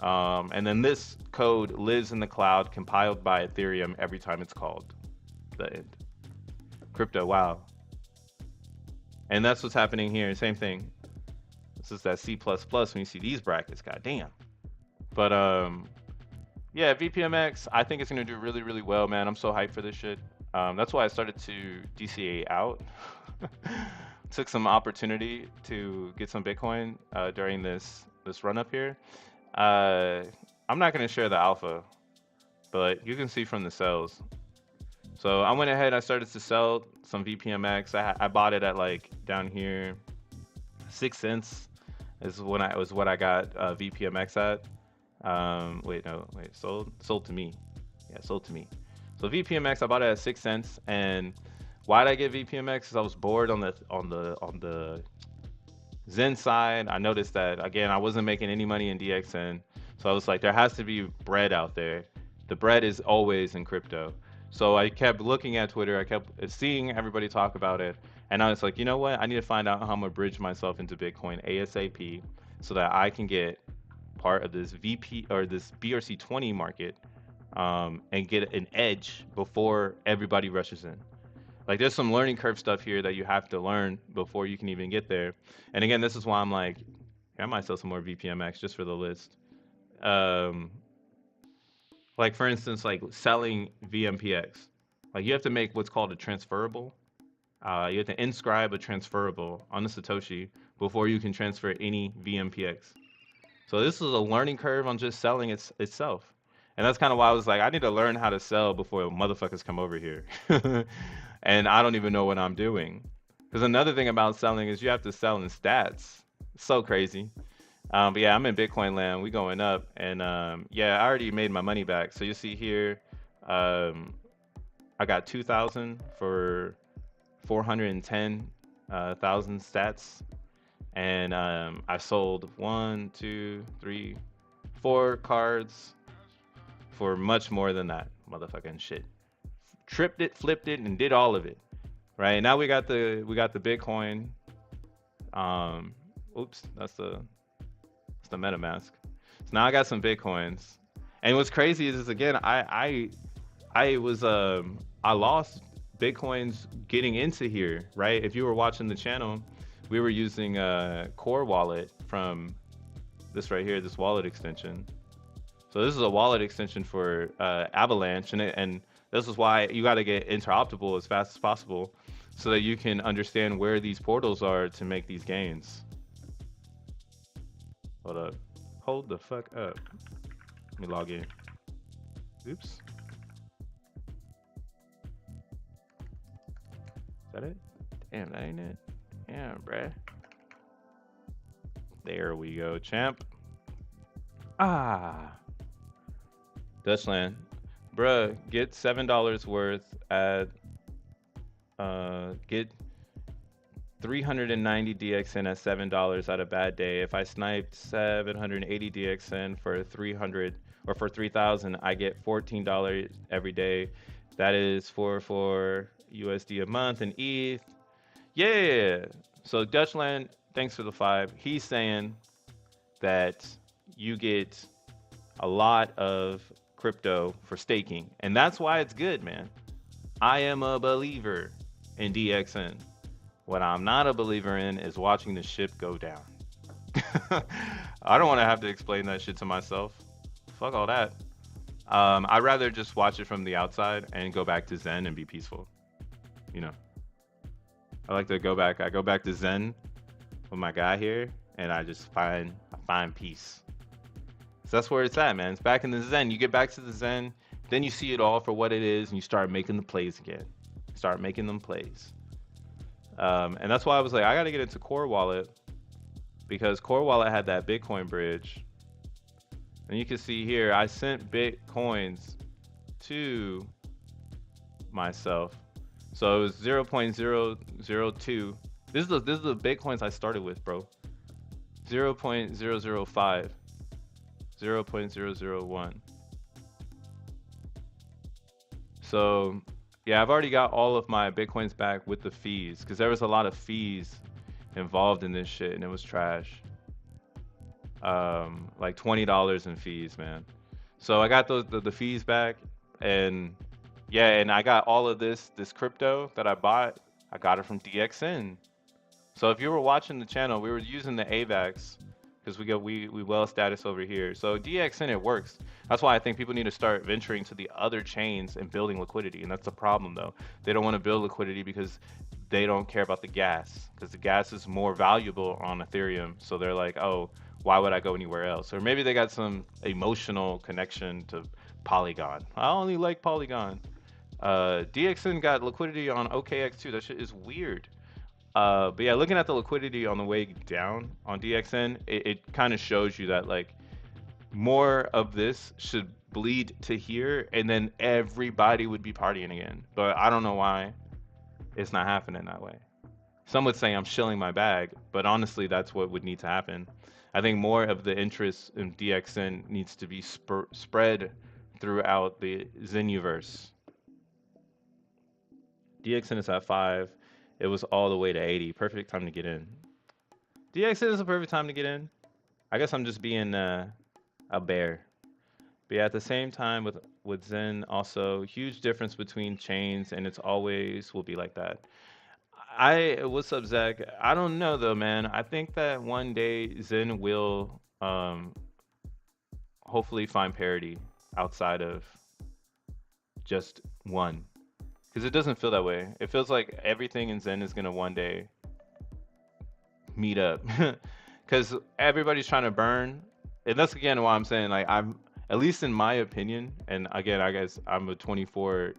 And then this code lives in the cloud, compiled by Ethereum every time it's called. The end. Crypto, wow. And that's what's happening here. Same thing. This is that C++ when you see these brackets. Goddamn. But yeah, VPMX, I think it's gonna do really, really well, man. I'm so hyped for this shit. That's why I started to DCA out. Took some opportunity to get some Bitcoin during this run up here. I'm not gonna share the alpha, but you can see from the sales. So I went ahead, I started to sell some VPMX. I bought it at like down here, 6 cents is what I got VPMX at. Wait, sold to me. Yeah, sold to me. So VPMX, I bought it at 6 cents, and why did I get VPMX? Because I was bored on the Zen side. I noticed that again, I wasn't making any money in DXN, so I was like, there has to be bread out there. The bread is always in crypto. So I kept looking at Twitter. I kept seeing everybody talk about it, and I was like, you know what? I need to find out how I'm gonna bridge myself into Bitcoin ASAP, so that I can get part of this VP or this BRC20 market, and get an edge before everybody rushes in. Like there's some learning curve stuff here that you have to learn before you can even get there. And again, this is why I'm like, I might sell some more VPMX just for the list. Like for instance, like selling VMPx, like you have to make what's called a transferable. You have to inscribe a transferable on the Satoshi before you can transfer any VMPx. So this is a learning curve on just selling itself. And that's kind of why I was like, I need to learn how to sell before motherfuckers come over here. And I don't even know what I'm doing. Because another thing about selling is you have to sell in stats. It's so crazy. But yeah, I'm in Bitcoin land. We going up. And yeah, I already made my money back. So you see here, I got 2,000 for 410,000 stats. And I sold 1, 2, 3, 4 cards for much more than that motherfucking shit. Tripped it, flipped it, and did all of it. Right now we got the Bitcoin. Oops, that's the MetaMask. So now I got some Bitcoins, and what's crazy is again I lost Bitcoins getting into here. Right, if you were watching the channel, we were using Core Wallet from this right here, this wallet extension. So this is a wallet extension for Avalanche, and this is why you got to get interoperable as fast as possible so that you can understand where these portals are to make these gains. Hold up. Hold the fuck up. Let me log in. Oops. Is that it? Damn, that ain't it. Damn, bruh. There we go, champ. Ah, Dutchland. Bruh, get $7 worth at get 390 DXN at $7 at a bad day. If I sniped 780 DXN for 300 or for 3,000, I get $14 every day. That is for USD a month and ETH. Yeah. So Dutchland, thanks for the 5. He's saying that you get a lot of crypto for staking, and that's why it's good, man. I am a believer in DXN. What I'm not a believer in is watching the ship go down. I don't want to have to explain that shit to myself. Fuck all that. I'd rather just watch it from the outside and go back to Zen and be peaceful. You know, I like to go back. I go back to Zen with my guy here, and I find peace. So that's where it's at, man. It's back in the Zen. You get back to the Zen, then you see it all for what it is, and you start making the plays again. Start making them plays. And that's why I was like, I got to get into Core Wallet because Core Wallet had that Bitcoin bridge. And you can see here, I sent Bitcoins to myself. So it was 0.002. This is the Bitcoins I started with, bro. 0.005. 0.001. So yeah, I've already got all of my Bitcoins back with the fees because there was a lot of fees involved in this shit and it was trash. Like $20 in fees, man. So I got the fees back, and yeah, and I got all of this crypto that I bought. I got it from DXN. So if you were watching the channel, we were using the AVAX because we well status over here. So DXN, it works. That's why I think people need to start venturing to the other chains and building liquidity. And that's the problem though. They don't want to build liquidity because they don't care about the gas, because the gas is more valuable on Ethereum. So they're like, oh, why would I go anywhere else? Or maybe they got some emotional connection to Polygon. I only like Polygon. DXN got liquidity on OKX2. That shit is weird. But yeah, looking at the liquidity on the way down on DXN, it kind of shows you that like more of this should bleed to here, and then everybody would be partying again. But I don't know why it's not happening that way. Some would say I'm shilling my bag, but honestly, that's what would need to happen. I think more of the interest in DXN needs to be spread throughout the Zeniverse. DXN is at 5. It was all the way to 80. Perfect time to get in. DXN is a perfect time to get in. I guess I'm just being a bear. But yeah, at the same time with Zen, also huge difference between chains, and it's always will be like that. What's up, Zach? I don't know though, man. I think that one day Zen will hopefully find parity outside of just one, because it doesn't feel that way. It feels like everything in Zen is gonna one day meet up, because everybody's trying to burn, and that's again why I'm saying like I'm at least in my opinion, and again I guess I'm a 2024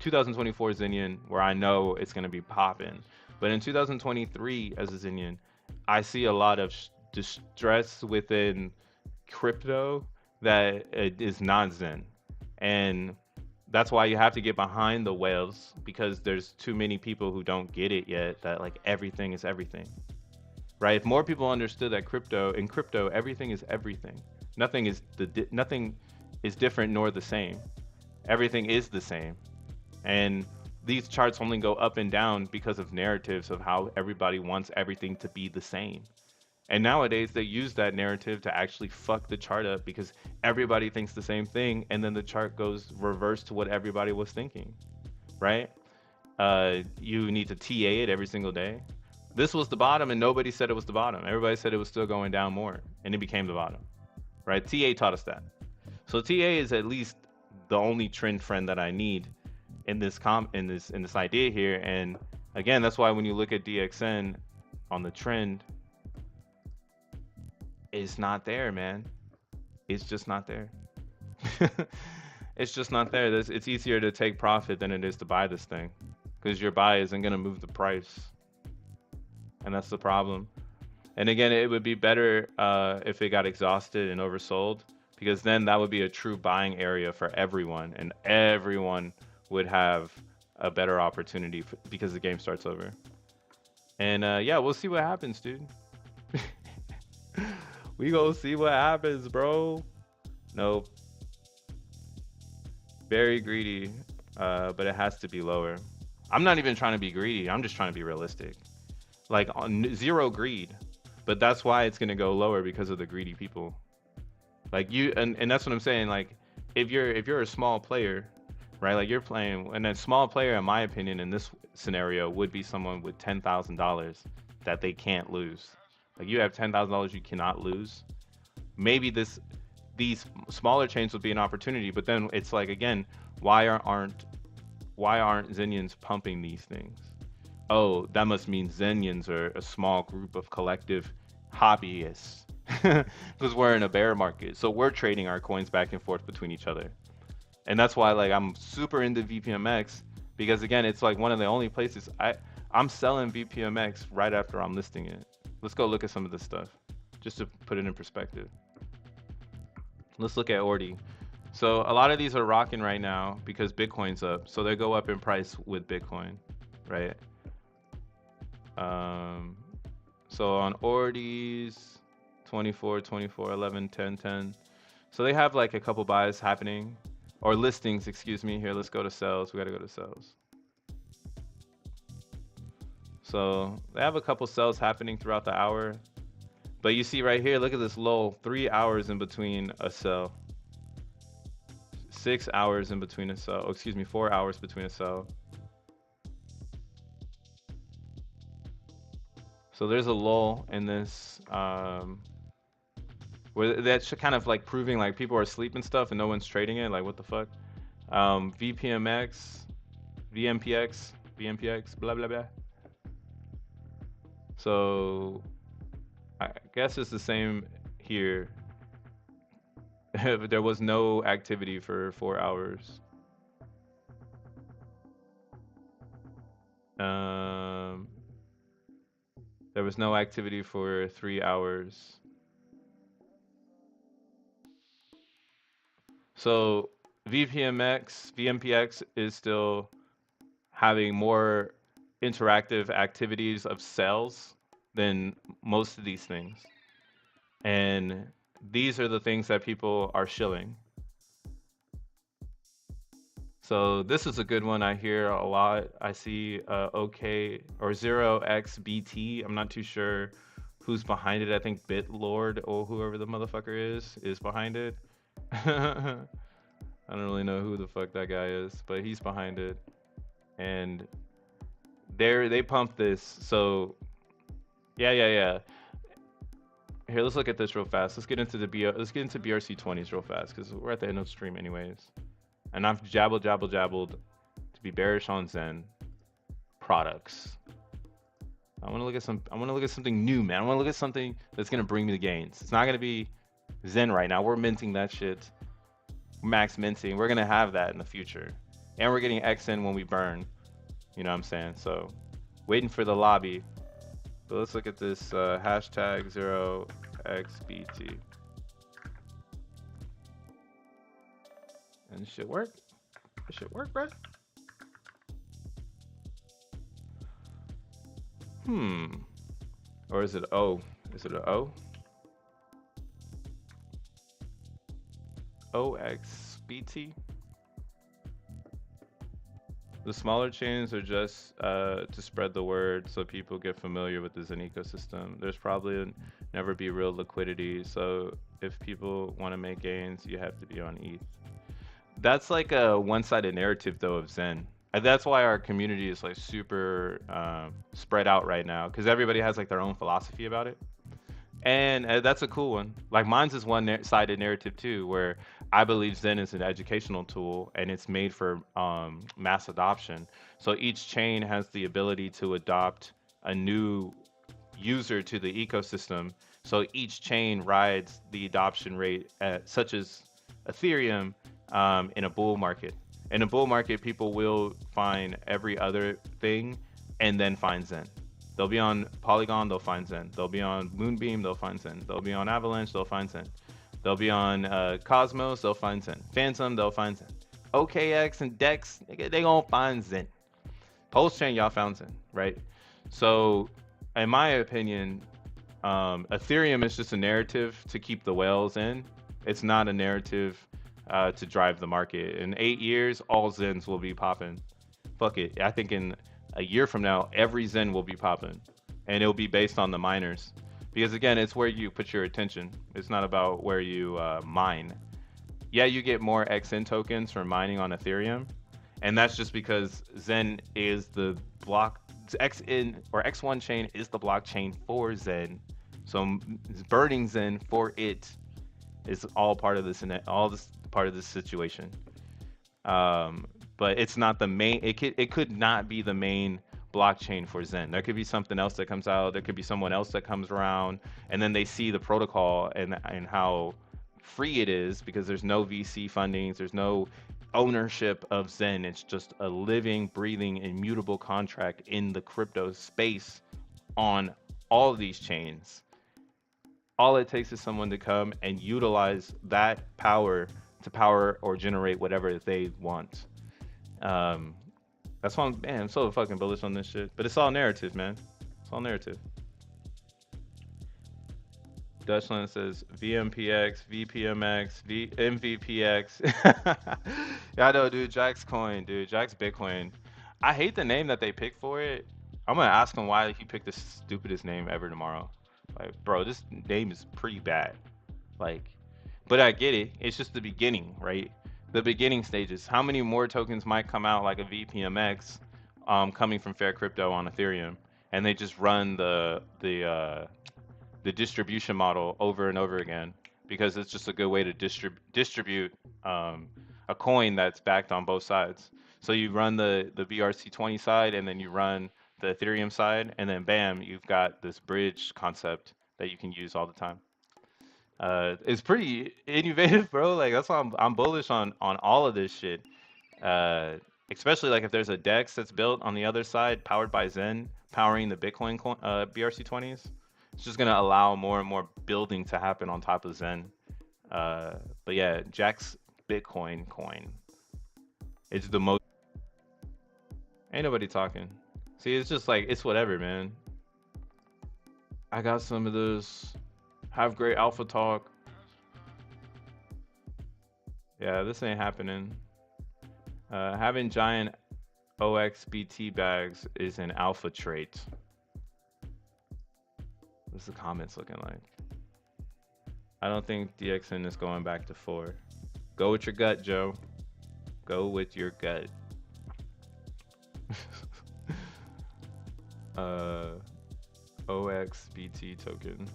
Zenian where I know it's going to be popping. But in 2023 as a Zenian, I see a lot of distress within crypto that is not Zen. And that's why you have to get behind the whales, because there's too many people who don't get it yet that like everything is everything. Right? If more people understood that in crypto everything is everything. Nothing is different nor the same. Everything is the same. And these charts only go up and down because of narratives of how everybody wants everything to be the same. And nowadays they use that narrative to actually fuck the chart up, because everybody thinks the same thing, and then the chart goes reverse to what everybody was thinking, right? You need to TA it every single day. This was the bottom and nobody said it was the bottom. Everybody said it was still going down more, and it became the bottom, right? TA taught us that. So TA is at least the only trend friend that I need in this idea here. And again, that's why when you look at DXN on the trend, it's not there, man. It's just not there. It's just not there. It's easier to take profit than it is to buy this thing, because your buy isn't going to move the price, and that's the problem. And again, it would be better if it got exhausted and oversold, because then that would be a true buying area for everyone, and everyone would have a better opportunity because the game starts over. And yeah, we'll see what happens, dude. We gonna see what happens, bro. No, very greedy, but it has to be lower. I'm not even trying to be greedy. I'm just trying to be realistic. Like on zero greed, but that's why it's gonna go lower because of the greedy people. Like you, and that's what I'm saying. Like if you're a small player, right? Like you're playing, and a small player, in my opinion, in this scenario, would be someone with $10,000 that they can't lose. Like you have $10,000 you cannot lose. Maybe these smaller chains would be an opportunity, but then it's like again, why aren't Zenians pumping these things? Oh, that must mean Zenians are a small group of collective hobbyists because we're in a bear market. So we're trading our coins back and forth between each other. And that's why like I'm super into VPMX because again, it's like one of the only places I'm selling VPMX right after I'm listing it. Let's go look at some of this stuff just to put it in perspective. Let's look at Ordi. So a lot of these are rocking right now because Bitcoin's up. So they go up in price with Bitcoin, right? Um, so on Ordi's 24, 24, 11, 10, 10. So they have like a couple buys happening or listings, excuse me. Here, let's go to sales. We got to go to sales. So they have a couple sales happening throughout the hour. But you see right here, look at this low, 3 hours in between a sell, 6 hours in between a sell. Oh, excuse me, 4 hours between a sell. So there's a lull in this, where that's kind of like proving like people are asleep and stuff and no one's trading it. Like what the fuck? VPMX, VMPx, VMPx, blah blah blah. So I guess it's the same here. There was no activity for 4 hours. Um, there was no activity for 3 hours. So VMPx is still having more interactive activities of cells than most of these things. And these are the things that people are shilling. So this is a good one I hear a lot. I see OK or 0xBT. I'm not too sure who's behind it. I think BitLord or whoever the motherfucker is behind it. I don't really know who the fuck that guy is, but he's behind it. And they pump this. So yeah. Here, let's look at this real fast. Let's get into let's get into BRC20s real fast because we're at the end of the stream anyways. And I've jabbled to be bearish on Zen products. I want to look at something new, man. I want to look at something that's gonna bring me the gains. It's not gonna be Zen right now. We're minting that shit. Max minting. We're gonna have that in the future. And we're getting XN when we burn. You know what I'm saying? So waiting for the lobby. But let's look at this hashtag 0xBT. And this shit work? This shit work, bro? Or is it O? Is it an O? OXBT? The smaller chains are just to spread the word so people get familiar with the Zen ecosystem. There's probably never be real liquidity, so if people want to make gains, you have to be on ETH. That's like a one-sided narrative though of Zen. And that's why our community is like super spread out right now because everybody has like their own philosophy about it. And that's a cool one. Like mine's is one-sided narrative too, where I believe Zen is an educational tool and it's made for mass adoption. So each chain has the ability to adopt a new user to the ecosystem. So each chain rides the adoption rate at, such as Ethereum in a bull market. In a bull market, people will find every other thing and then find Zen. They'll be on Polygon, they'll find Zen. They'll be on Moonbeam, they'll find Zen. They'll be on Avalanche, they'll find Zen. They'll be on Cosmos, they'll find Zen. Phantom, they'll find Zen. OKX and Dex, they gonna find Zen. Post chain, y'all found Zen, right? So, in my opinion, Ethereum is just a narrative to keep the whales in. It's not a narrative to drive the market. In 8 years, all Zens will be popping. Fuck it. I think in a year from now, every Zen will be popping, and it'll be based on the miners. Because again, it's where you put your attention. It's not about where you mine. Yeah, you get more XN tokens from mining on Ethereum, and that's just because Zen is the block. XN or X1 chain is the blockchain for Zen. So burning Zen for it is all part of this, and all this part of this situation. But it's not the main. It could not be the main blockchain for Zen. There could be something else that comes out. There could be someone else that comes around, and then they see the protocol and how free it is, because there's no VC fundings, there's no ownership of Zen. It's just a living, breathing, immutable contract in the crypto space on all of these chains. All it takes is someone to come and utilize that power to power or generate whatever they want. That's why I'm so fucking bullish on this shit. But it's all narrative, man. It's all narrative. Dutchland says VMPx, VPMX, MVPx. Yeah, I know, dude. Jack's coin, dude. Jack's Bitcoin. I hate the name that they picked for it. I'm gonna ask him why he picked the stupidest name ever tomorrow. Like, bro, this name is pretty bad. Like, but I get it. It's just the beginning, right? The beginning stages. How many more tokens might come out like a VPMX coming from Fair Crypto on Ethereum, and they just run the distribution model over and over again, because it's just a good way to distribute a coin that's backed on both sides. So you run the BRC20 side, and then you run the Ethereum side, and then bam, you've got this bridge concept that you can use all the time. It's pretty innovative, bro. Like, that's why I'm bullish on all of this shit. Especially like if there's a DEX that's built on the other side, powered by Zen, powering the Bitcoin BRC20s. It's just gonna allow more and more building to happen on top of Zen. But yeah, Jack's Bitcoin coin. It's the most. Ain't nobody talking. See, it's just like, it's whatever, man. I got some of those. Have great alpha talk. Yeah, this ain't happening. Having giant OXBT bags is an alpha trait. What's the comments looking like? I don't think DXN is going back to 4. Go with your gut, Joe. Go with your gut. OXBT token.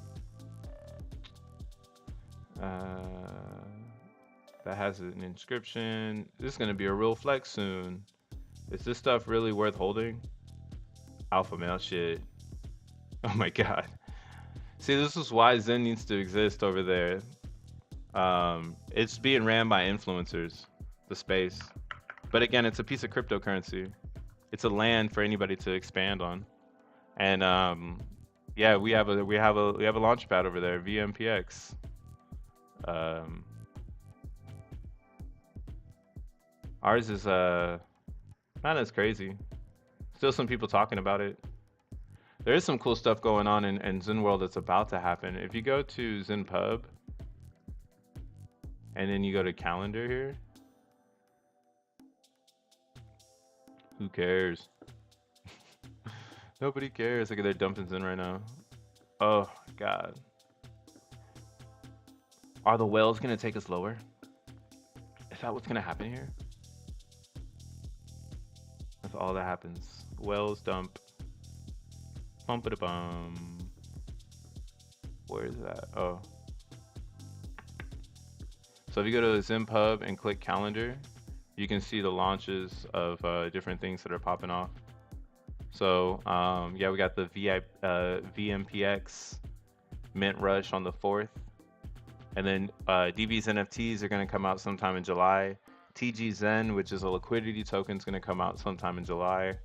That has an inscription. This is going to be a real flex soon. Is this stuff really worth holding? Alpha male shit. Oh my god. See, this is why Zen needs to exist over there. It's being ran by influencers, the space. But again, it's a piece of cryptocurrency. It's a land for anybody to expand on. And yeah, we have a launch pad over there, VMPx. Ours is not as crazy. Still some people talking about it. There is some cool stuff going on in Zen World that's about to happen. If you go to Zen Pub and then you go to calendar here, who cares? Nobody cares. Look at their dumping Zen right now. Oh god. Are the whales gonna take us lower? Is that what's gonna happen here? That's all that happens. Whales dump. Bum-ba-da-bum. Where is that? Oh. So if you go to Zen Pub and click calendar, you can see the launches of different things that are popping off. So yeah, we got the VMPx mint rush on the 4th. And then DB's NFTs are going to come out sometime in July. TG Zen, which is a liquidity token, is going to come out sometime in July.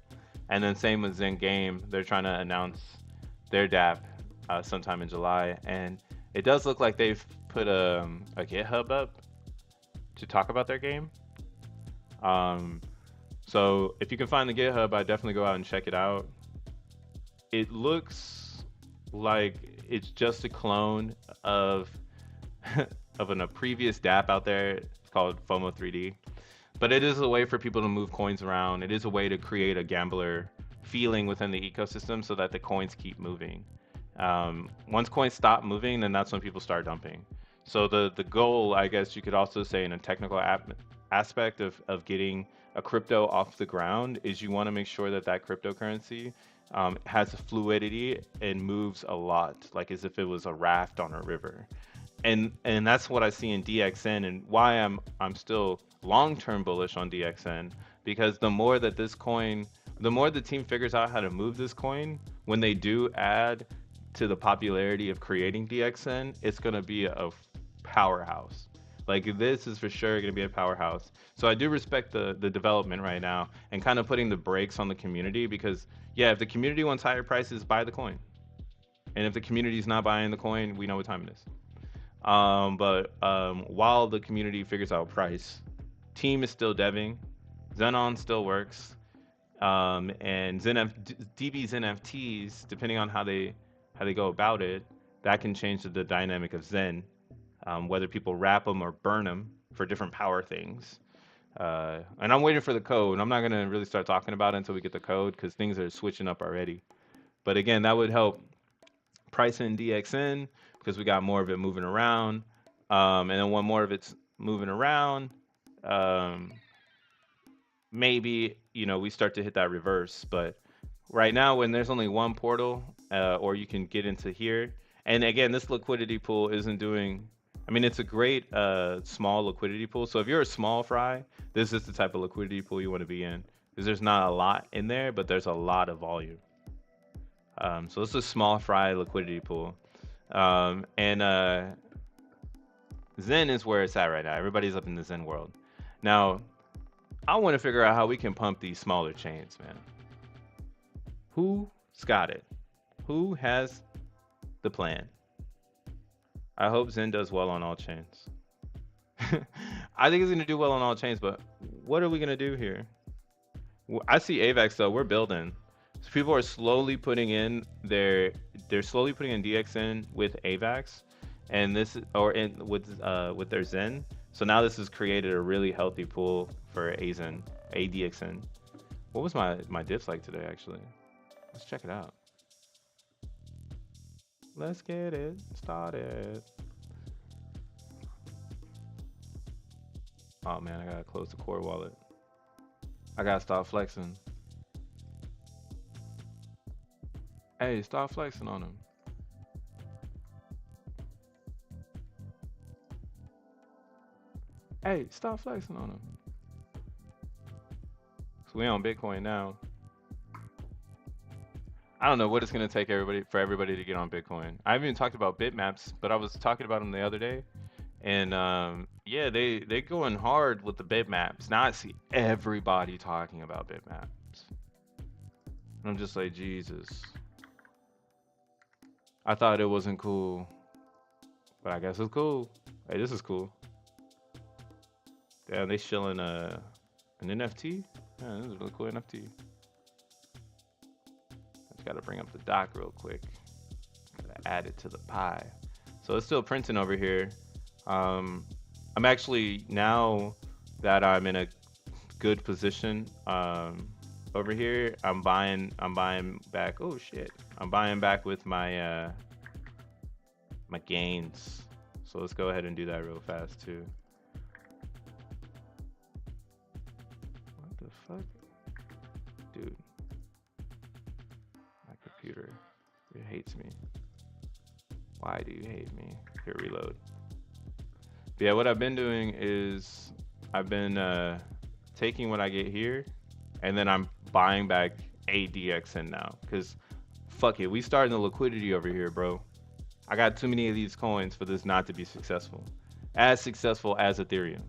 And then same with Zen Game, they're trying to announce their DApp sometime in July, and it does look like they've put a GitHub up to talk about their game. Um, so if you can find the GitHub, I definitely go out and check it out. It looks like it's just a clone of a previous DApp out there called FOMO 3D. But it is a way for people to move coins around. It is a way to create a gambler feeling within the ecosystem so that the coins keep moving. Once coins stop moving, then that's when people start dumping. So the goal, I guess you could also say in a technical aspect of getting a crypto off the ground is you want to make sure that that cryptocurrency has fluidity and moves a lot, like as if it was a raft on a river. And that's what I see in DXN and why I'm still long-term bullish on DXN, because the more that this coin, the more the team figures out how to move this coin, when they do add to the popularity of creating DXN, it's going to be a powerhouse. Like this is for sure going to be a powerhouse. So I do respect the development right now and kind of putting the brakes on the community, because yeah, if the community wants higher prices, buy the coin. And if the community is not buying the coin, we know what time it is. But while the community figures out price, team is still deving, Xenon still works, and DB's NFTs, depending on how they go about it, that can change the dynamic of Zen, whether people wrap them or burn them for different power things. And I'm waiting for the code. I'm not gonna really start talking about it until we get the code because things are switching up already. But again, that would help price in DXN because we got more of it moving around. And then when more of it's moving around, um, maybe we start to hit that reverse. But right now, when there's only one portal, or you can get into here, and again, this liquidity pool isn't doing. I mean, it's a great small liquidity pool. So if you're a small fry, this is the type of liquidity pool you want to be in because there's not a lot in there, but there's a lot of volume. So this is a small fry liquidity pool. And Zen is where it's at right now. Everybody's up in the Zen world. Now, I want to figure out how we can pump these smaller chains, man. Who's got it? Who has the plan? I hope Zen does well on all chains. I think it's going to do well on all chains, but what are we going to do here? I see AVAX though. We're building. So people are slowly putting in they're slowly putting in DXN with AVAX, and this or in with their Zen. So now this has created a really healthy pool for ADXN. What was my diffs like today actually? Let's check it out. Let's get it started. Oh man, I gotta close the core wallet. I gotta stop flexing. Hey, stop flexing on him. Hey, stop flexing on him. So we on Bitcoin now. I don't know what it's gonna take for everybody to get on Bitcoin. I haven't even talked about bitmaps, but I was talking about them the other day, and yeah, they going hard with the bitmaps. Now I see everybody talking about bitmaps. And I'm just like, Jesus. I thought it wasn't cool, but I guess it's cool. Hey, this is cool. Damn, they shilling an NFT. Yeah, this is a really cool NFT. I just gotta bring up the doc real quick. Gotta add it to the pie. So it's still printing over here. I'm actually, now that I'm in a good position over here, I'm buying back. Oh shit, I'm buying back with my my gains. So let's go ahead and do that real fast too. What the fuck, dude? My computer, it hates me. Why do you hate me? Here, reload. But yeah, what I've been doing is I've been taking what I get here, and then I'm buying back ADXN now, because fuck it, we starting the liquidity over here, bro. I got too many of these coins for this not to be successful as Ethereum.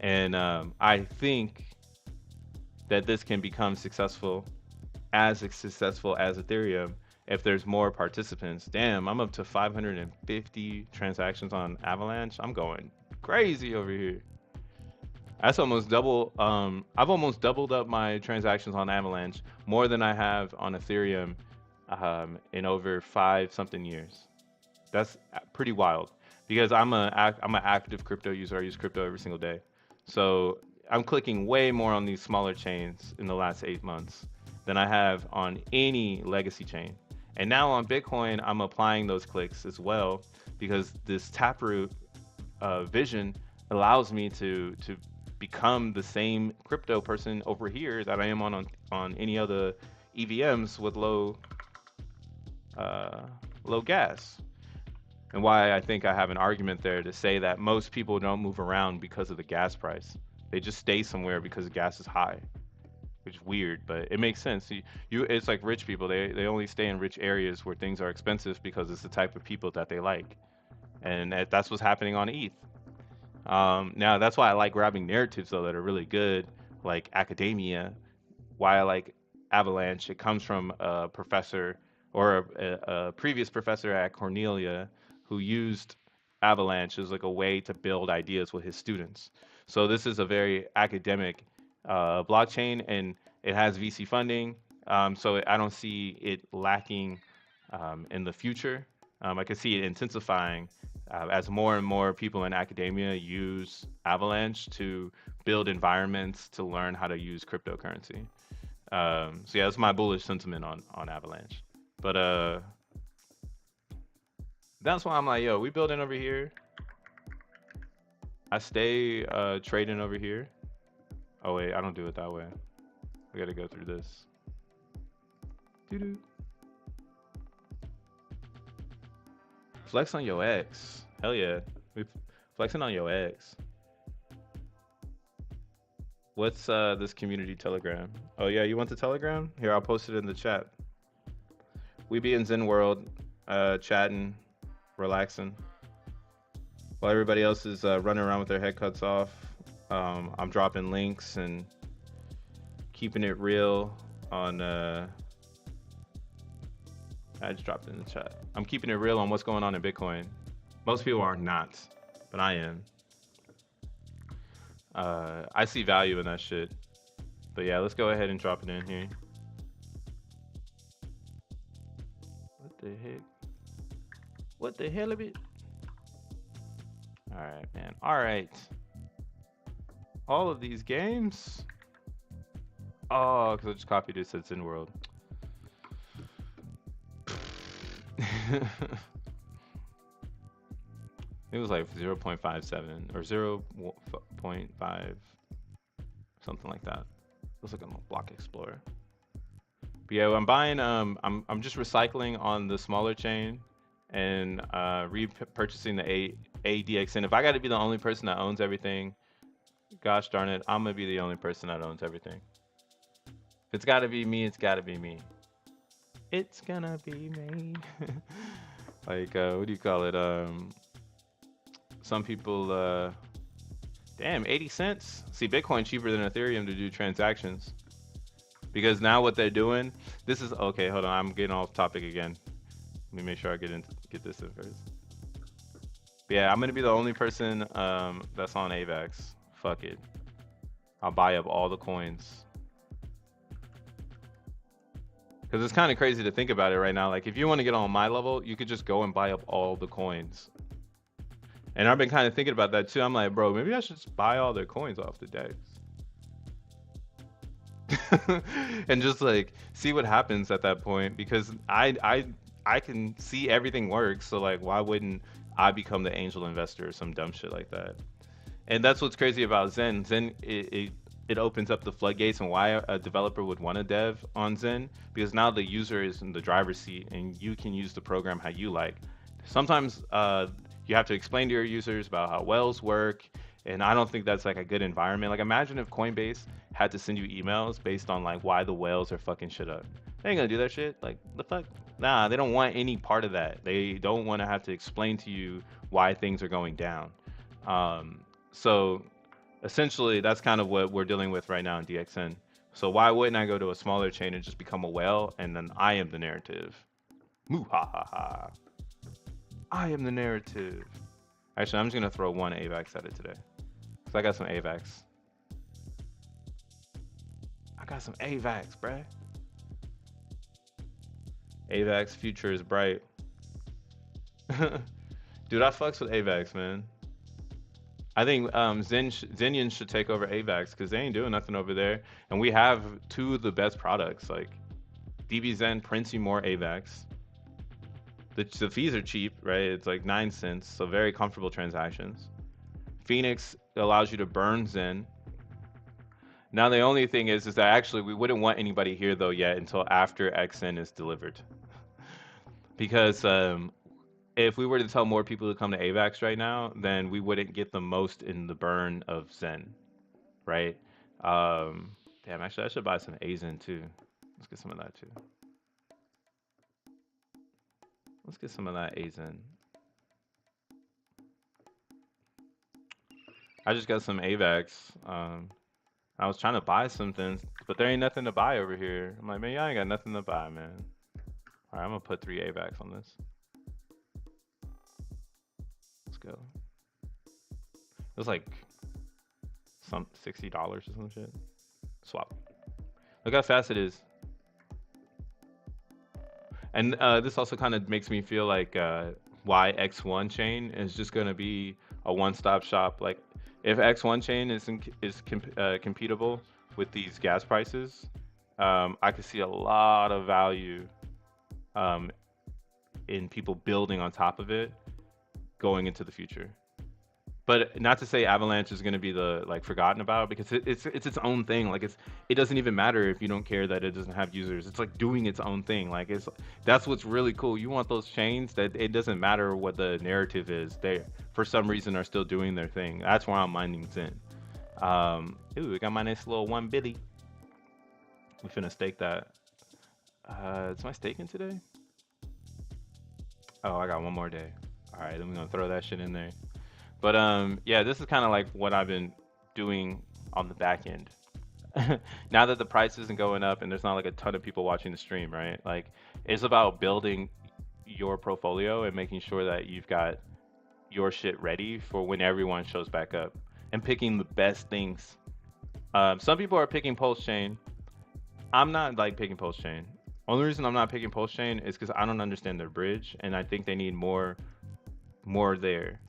And I think that this can become successful as Ethereum if there's more participants. Damn, I'm up to 550 transactions on Avalanche. I'm going crazy over here. That's almost double. I've almost doubled up my transactions on Avalanche more than I have on Ethereum in over 5 something years. That's pretty wild because I'm an active crypto user. I use crypto every single day, so I'm clicking way more on these smaller chains in the last 8 months than I have on any legacy chain. And now on Bitcoin, I'm applying those clicks as well because this Taproot vision allows me to become the same crypto person over here that I am on any other EVMs with uh, low gas. And why I think I have an argument there to say that most people don't move around because of the gas price. They just stay somewhere because gas is high, which is weird, but it makes sense. It's like rich people. They only stay in rich areas where things are expensive because it's the type of people that they like, and that's what's happening on ETH. Now that's why I like grabbing narratives though that are really good, like academia. Why I like Avalanche. It comes from a professor or a previous professor at Cornelia who used Avalanche as like a way to build ideas with his students. So this is a very academic blockchain, and it has VC funding. So I don't see it lacking in the future. I can see it intensifying as more and more people in academia use Avalanche to build environments to learn how to use cryptocurrency. So yeah, that's my bullish sentiment on Avalanche. But that's why I'm like, yo, we building over here. I stay trading over here. Oh wait, I don't do it that way. We gotta go through this. Doo-doo. Flex on your ex. Hell yeah. We flexing on your ex. What's this community telegram? Oh yeah, you want the telegram? Here, I'll post it in the chat. We be in Zen world, chatting, relaxing, while everybody else is running around with their head cuts off. I'm dropping links and keeping it real on. I just dropped it in the chat. I'm keeping it real on what's going on in Bitcoin. Most people are not, but I am. I see value in that shit. But yeah, let's go ahead and drop it in here. What the heck? What the hell of it? All right, man. All right. All of these games. Oh, because I just copied it. Said ZEN world. It was like 0.57 or 0.5, something like that. Let's look at my block explorer. But yeah, I'm buying. I'm just recycling on the smaller chain and repurchasing the ADXN. If I got to be the only person that owns everything, gosh darn it, I'm gonna be the only person that owns everything. If it's got to be me, it's got to be me. It's gonna be me. Like what do you call it? Some people, damn, 80 cents. See, Bitcoin cheaper than Ethereum to do transactions. Because now what they're doing, this is, okay, hold on, I'm getting off topic again. Let me make sure I get this in first. But yeah, I'm gonna be the only person that's on AVAX. Fuck it. I'll buy up all the coins. Because it's kind of crazy to think about it right now. Like, if you want to get on my level, you could just go and buy up all the coins. And I've been kind of thinking about that too. I'm like, bro, maybe I should just buy all their coins off the DEX. And just like see what happens at that point, because I can see everything works. So like, why wouldn't I become the angel investor or some dumb shit like that? And that's what's crazy about Zen. Zen, it opens up the floodgates, and why a developer would want to dev on Zen, because now the user is in the driver's seat and you can use the program how you like. Sometimes you have to explain to your users about how whales work, and I don't think that's like a good environment. Like, imagine if Coinbase had to send you emails based on like why the whales are fucking shit up. They ain't gonna do that shit. Like, the fuck? Nah, they don't want any part of that. They don't want to have to explain to you why things are going down. So essentially that's kind of what we're dealing with right now in DXN. So why wouldn't I go to a smaller chain and just become a whale and then I am the narrative? Moo ha ha ha. I am the narrative. Actually, I'm just gonna throw one AVAX at it today. Cause I got some AVAX. I got some AVAX, bruh. AVAX future is bright. Dude, I fucks with AVAX, man. I think Zenian should take over AVAX because they ain't doing nothing over there. And we have two of the best products. Like DBZen prints you more AVAX. The fees are cheap, right? It's like 9 cents, so very comfortable transactions. Phoenix allows you to burn Zen. Now the only thing is that actually we wouldn't want anybody here though yet until after XN is delivered, because if we were to tell more people to come to AVAX right now, then we wouldn't get the most in the burn of Zen, right? Um, Damn, actually I should buy some AZen too. Let's get some of that too. Let's get some of that AZen. I just got some AVAX. I was trying to buy something, but there ain't nothing to buy over here. I'm like, man, y'all ain't got nothing to buy, man. All right, I'm gonna put 3 AVAX on this. Let's go. It was like some $60 or some shit. Swap. Look how fast it is. And this also kind of makes me feel like why X1 chain is just gonna be a one-stop shop. Like, if X1 chain is compatible with these gas prices, I could see a lot of value in people building on top of it going into the future. But not to say Avalanche is going to be the like forgotten about, because it's its own thing. Like it doesn't even matter if you don't care that it doesn't have users. It's like doing its own thing. Like that's what's really cool. You want those chains that it doesn't matter what the narrative is. They for some reason are still doing their thing. That's why I'm mining Zen. Ooh, we got my nice little 1 bitty. We finna stake that. Is my staking today? Oh, I got one more day. All right, then we're gonna throw that shit in there. But yeah, this is kind of like what I've been doing on the back end. Now that the price isn't going up and there's not like a ton of people watching the stream, right? Like, it's about building your portfolio and making sure that you've got your shit ready for when everyone shows back up, and picking the best things. Some people are picking Pulse Chain. I'm not like picking Pulse Chain. Only reason I'm not picking Pulse Chain is because I don't understand their bridge, and I think they need more there.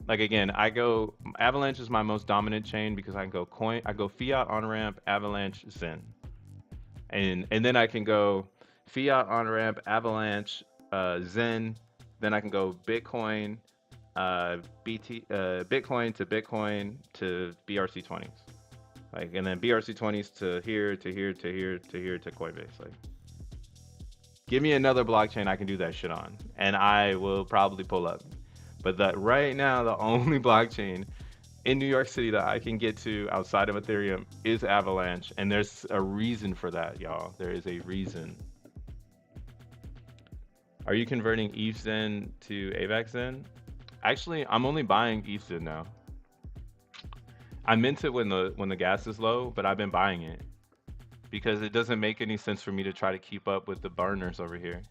Like, again, I go Avalanche is my most dominant chain because I can go fiat on ramp, Avalanche, Zen, and then I can go fiat on ramp, Avalanche, Zen, then I can go Bitcoin, Bitcoin to BRC20s, like, and then BRC20s to here to here to here to here to Coinbase. Like, give me another blockchain I can do that shit on, and I will probably pull up. But that right now, the only blockchain in New York City that I can get to outside of Ethereum is Avalanche. And there's a reason for that, y'all. There is a reason. Are you converting ETH-Zen to AVAX Zen? Actually, I'm only buying ETH-Zen now. I meant it when the gas is low, but I've been buying it because it doesn't make any sense for me to try to keep up with the burners over here.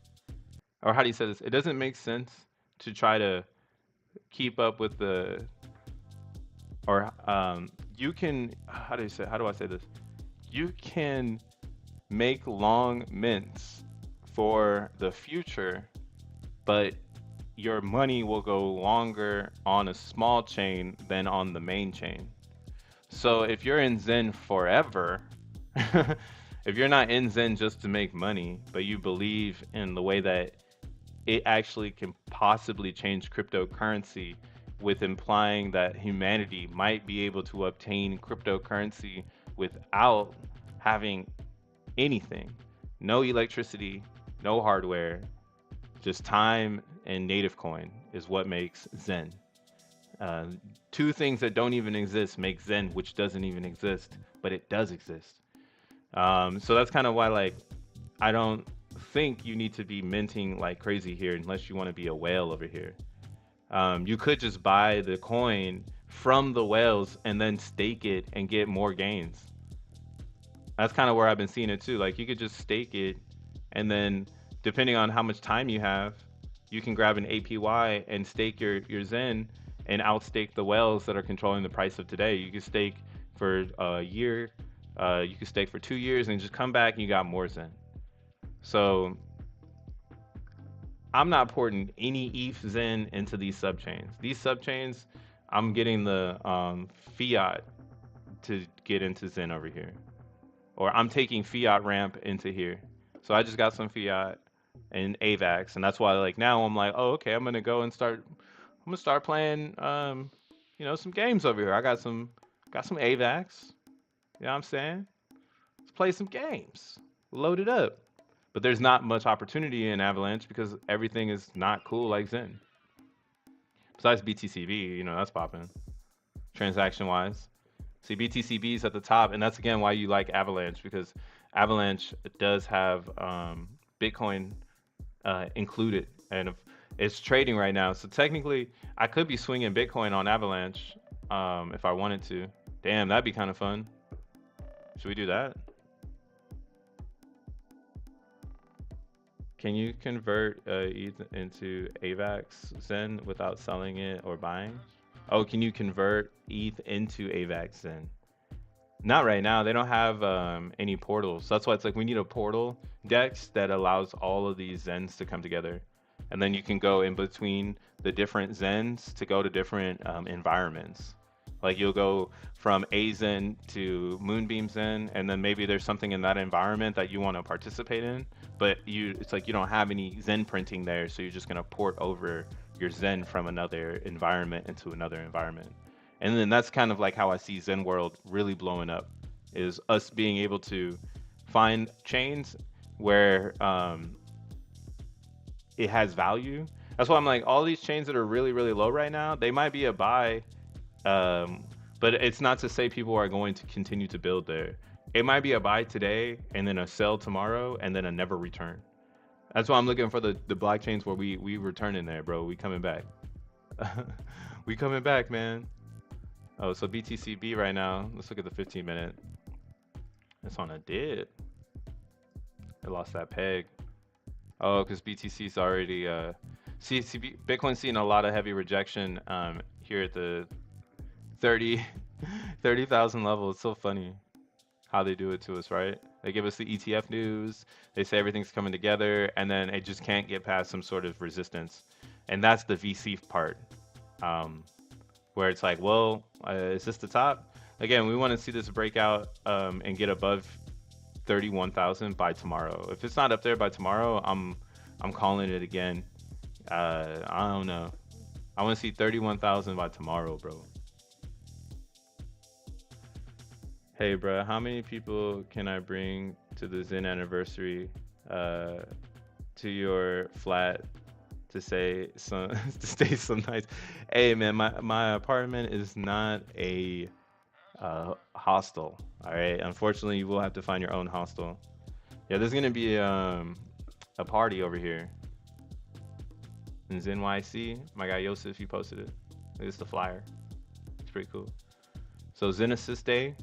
Or how do you say this? It doesn't make sense to try to keep up with the, or you can, how do I say this? You can make long mints for the future, but your money will go longer on a small chain than on the main chain. So if you're in Zen forever, if you're not in Zen just to make money, but you believe in the way that it actually can possibly change cryptocurrency, with implying that humanity might be able to obtain cryptocurrency without having anything. No electricity, no hardware, just time and native coin is what makes Zen. Two things that don't even exist make Zen, which doesn't even exist, but it does exist. So that's kind of why, like, I don't think you need to be minting like crazy here unless you want to be a whale over here. You could just buy the coin from the whales and then stake it and get more gains. That's kind of where I've been seeing it too. Like you could just stake it, and then depending on how much time you have, you can grab an APY and stake your Zen and outstake the whales that are controlling the price of today. You can stake for a year, you can stake for 2 years, and just come back and you got more Zen. So I'm not porting any ETH Zen into these subchains. These subchains, I'm getting the fiat to get into Zen over here, or I'm taking fiat ramp into here. So I just got some fiat and AVAX, and that's why like now I'm like, oh okay, I'm gonna go and start. I'm gonna start playing, some games over here. I got some AVAX. You know what I'm saying? Let's play some games. Load it up. But there's not much opportunity in Avalanche because everything is not cool like Zen. Besides BTCB, that's popping transaction wise. See, BTCB is at the top, and that's again why you like Avalanche, because Avalanche does have Bitcoin included, and if it's trading right now. So technically, I could be swinging Bitcoin on Avalanche if I wanted to. Damn, that'd be kind of fun. Should we do that? Can you convert ETH into AVAX Zen without selling it or buying? Oh, can you convert ETH into AVAX Zen? Not right now. They don't have any portals. So that's why it's like we need a portal DEX that allows all of these Zens to come together. And then you can go in between the different Zens to go to different environments. Like you'll go from A Zen to Moonbeam Zen, and then maybe there's something in that environment that you want to participate in, but it's like you don't have any Zen printing there, so you're just gonna port over your Zen from another environment into another environment. And then that's kind of like how I see Zen World really blowing up, is us being able to find chains where it has value. That's why I'm like, all these chains that are really, really low right now, they might be a buy, um, but it's not to say people are going to continue to build there. It might be a buy today and then a sell tomorrow and then a never return. That's why I'm looking for the blockchains where we return in there, bro. We coming back. We coming back, man. Oh, so BTCB right now. Let's look at the 15-minute. It's on a dip. It lost that peg. Oh, because BTC's already Bitcoin's seeing a lot of heavy rejection here at the 30,000 level. It's so funny how they do it to us, right? They give us the ETF news, they say everything's coming together, and then it just can't get past some sort of resistance. And that's the VC part, where it's like, well, is this the top? Again, we want to see this breakout and get above 31,000 by tomorrow. If it's not up there by tomorrow, I'm calling it again. I don't know. I want to see 31,000 by tomorrow, bro. Hey, bro, how many people can I bring to the Zen anniversary to your flat to say some to stay some nights? Hey, man, my apartment is not a hostel. All right, unfortunately, you will have to find your own hostel. Yeah, there's gonna be a party over here in ZenYC. My guy Yosef, he posted it. It's the flyer. It's pretty cool. So Zenesis Day.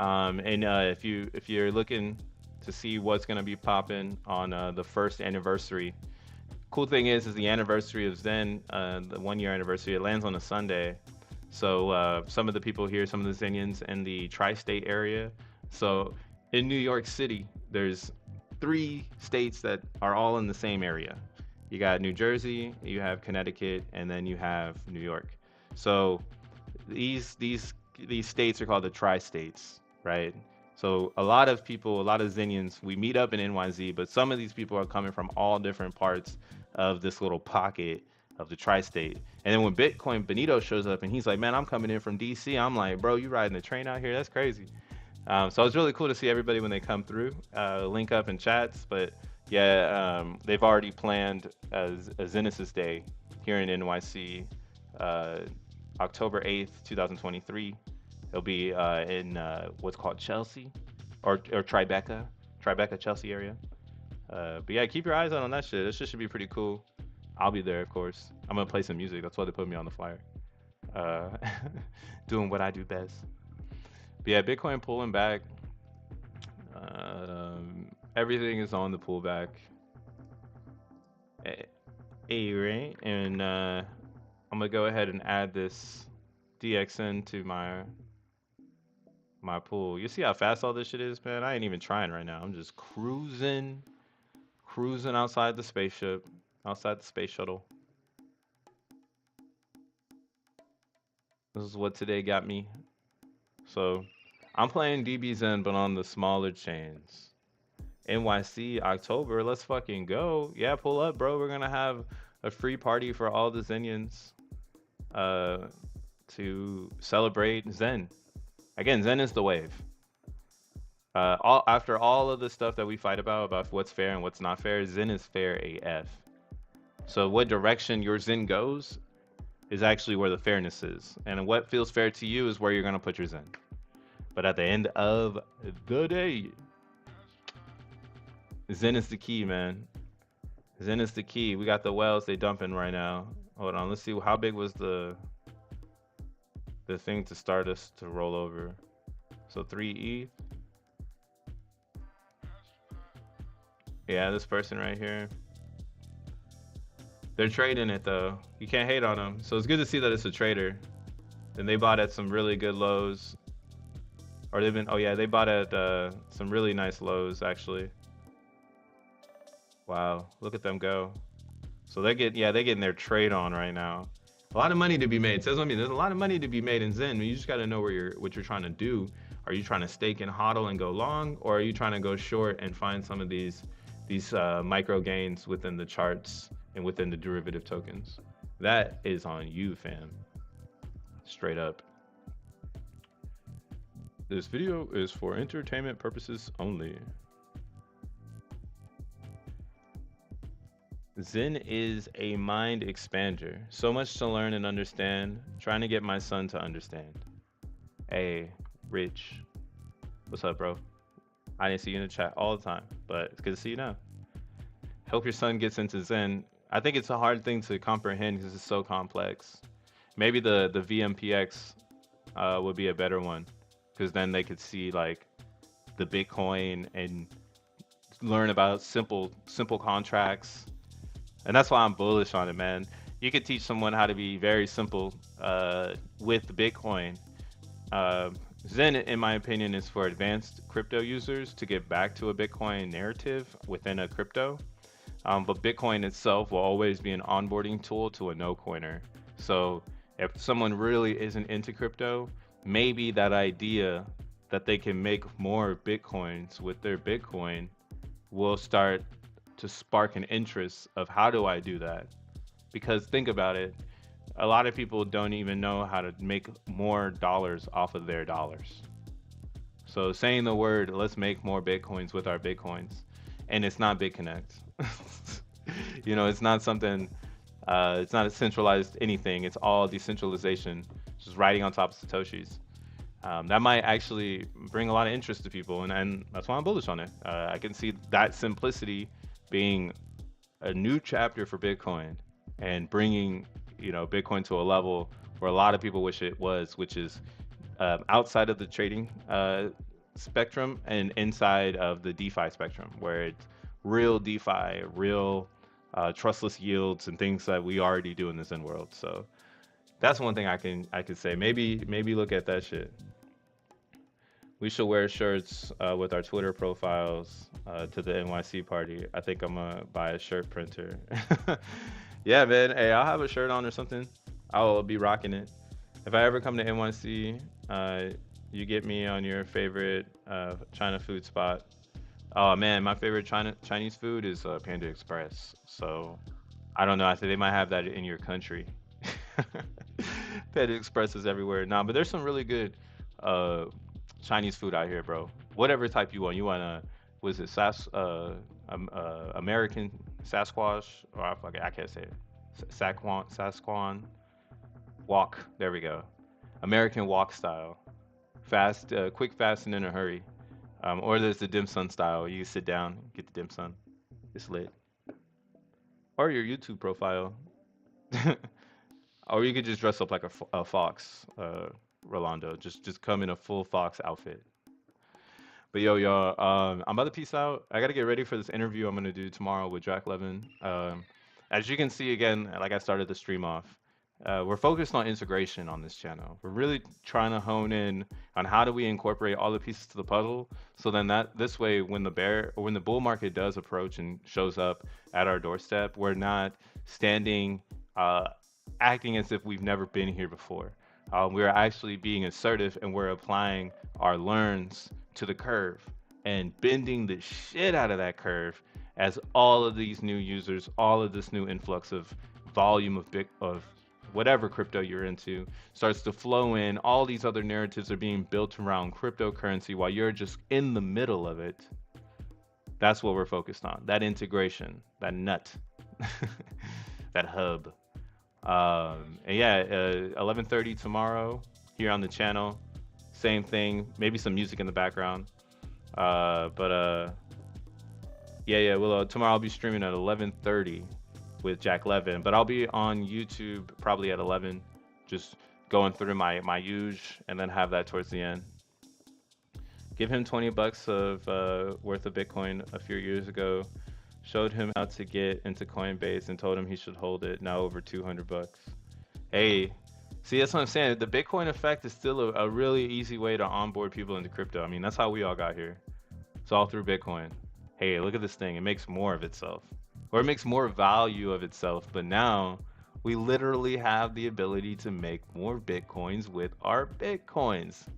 And if you're looking to see what's gonna be popping on the first anniversary, cool thing is the anniversary of Zen, the 1 year anniversary. It lands on a Sunday, so some of the people here, some of the Zenians in the tri-state area. So in New York City, there's 3 states that are all in the same area. You got New Jersey, you have Connecticut, and then you have New York. So these states are called the tri-states, right? So a lot of people, a lot of Zenians, we meet up in NYZ, but some of these people are coming from all different parts of this little pocket of the tri-state. And then when Bitcoin Benito shows up and he's like, man, I'm coming in from DC, I'm like, bro, you riding the train out here? That's crazy. So it's really cool to see everybody when they come through, link up in chats. But yeah, they've already planned a Zenesis Day here in NYC, October 8th, 2023. It'll be in what's called Chelsea or Tribeca, Chelsea area. But yeah, keep your eyes out on that shit. That shit should be pretty cool. I'll be there, of course. I'm gonna play some music. That's why they put me on the flyer. Doing what I do best. But yeah, Bitcoin pulling back. Everything is on the pullback. Right? And I'm gonna go ahead and add this DXN to my pool. You see how fast all this shit is, man? I ain't even trying right now. I'm just cruising outside the spaceship, outside the space shuttle. This is what today got me. So I'm playing DBZen, but on the smaller chains. NYC October, let's fucking go. Yeah, pull up, bro. We're gonna have a free party for all the Zenians uh, to celebrate Zen. Again, Zen is the wave. After all of the stuff that we fight about what's fair and what's not fair, Zen is fair AF. So what direction your Zen goes is actually where the fairness is, and what feels fair to you is where you're gonna put your Zen. But at the end of the day, Zen is the key, man. Zen is the key. We got the wells they dumping right now. Hold on, let's see how big was the thing to start us to roll over. So 3 ETH. Yeah, this person right here. They're trading it though. You can't hate on them. So it's good to see that it's a trader. And they bought at some really good lows. Or they've been, oh yeah, they bought at some really nice lows actually. Wow, look at them go. So they're getting their trade on right now. A lot of money to be made. Says what I mean. There's a lot of money to be made in Zen. You just got to know what you're trying to do. Are you trying to stake and hodl and go long, or are you trying to go short and find some of these micro gains within the charts and within the derivative tokens? That is on you, fam. Straight up. This video is for entertainment purposes only. Zen is a mind expander. So much to learn and understand. Trying to get my son to understand. Hey, Rich. What's up, bro? I didn't see you in the chat all the time, but it's good to see you now. Hope your son gets into Zen. I think it's a hard thing to comprehend because it's so complex. Maybe the VMPx would be a better one, because then they could see like the Bitcoin and learn about simple contracts. And that's why I'm bullish on it, man. You could teach someone how to be very simple with Bitcoin. Zen, in my opinion, is for advanced crypto users to get back to a Bitcoin narrative within a crypto. But Bitcoin itself will always be an onboarding tool to a no-coiner. So if someone really isn't into crypto, maybe that idea that they can make more Bitcoins with their Bitcoin will start to spark an interest of how do I do that? Because think about it, a lot of people don't even know how to make more dollars off of their dollars. So saying the word, let's make more Bitcoins with our Bitcoins, and it's not BitConnect. You know, it's not something, it's not a centralized anything. It's all decentralization, just riding on top of Satoshis. That might actually bring a lot of interest to people, and that's why I'm bullish on it. I can see that simplicity being a new chapter for Bitcoin and bringing, you know, Bitcoin to a level where a lot of people wish it was, which is outside of the trading spectrum and inside of the DeFi spectrum, where it's real DeFi, real trustless yields and things that we already do in the Zen world. So that's one thing I can say. Maybe look at that shit. We should wear shirts with our Twitter profiles to the NYC party. I think I'm gonna buy a shirt printer. Yeah, man. Hey, I'll have a shirt on or something. I'll be rocking it. If I ever come to NYC, you get me on your favorite China food spot. Oh man, my favorite Chinese food is Panda Express. So I don't know. I think they might have that in your country. Panda Express is everywhere. Nah, but there's some really good uh, Chinese food out here, bro. Whatever type you want. You want was it American Sasquatch? Or I can't say it. Sasquan walk. There we go. American walk style. Fast, quick, fast, and in a hurry. Or there's the dim sum style. You sit down, get the dim sum. It's lit. Or your YouTube profile. Or you could just dress up like a fox, Rolando. Just come in a full fox outfit. But yo, y'all, I'm about to peace out. I gotta get ready for this interview I'm gonna do tomorrow with Jack Levin. As you can see again, like I started the stream off, we're focused on integration on this channel. We're really trying to hone in on how do we incorporate all the pieces to the puzzle, so then that this way, when the bear or when the bull market does approach and shows up at our doorstep, we're not standing, acting as if we've never been here before. We're actually being assertive and we're applying our learns to the curve and bending the shit out of that curve as all of these new users, all of this new influx of volume of whatever crypto you're into starts to flow in. All these other narratives are being built around cryptocurrency while you're just in the middle of it. That's what we're focused on. That integration, that nut, that hub. And yeah, 11:30 tomorrow here on the channel. Same thing. Maybe some music in the background. But yeah, yeah. Well, tomorrow I'll be streaming at 11:30 with Jack Levin, but I'll be on YouTube probably at 11, just going through my huge, and then have that towards the end. Give him 20 bucks of worth of Bitcoin a few years ago. Showed him how to get into Coinbase and told him he should hold it. Now over 200 bucks. Hey, see, that's what I'm saying. The Bitcoin effect is still a really easy way to onboard people into crypto. I mean, that's how we all got here. It's all through Bitcoin. Hey, look at this thing. It makes more of itself, or it makes more value of itself. But now we literally have the ability to make more Bitcoins with our Bitcoins.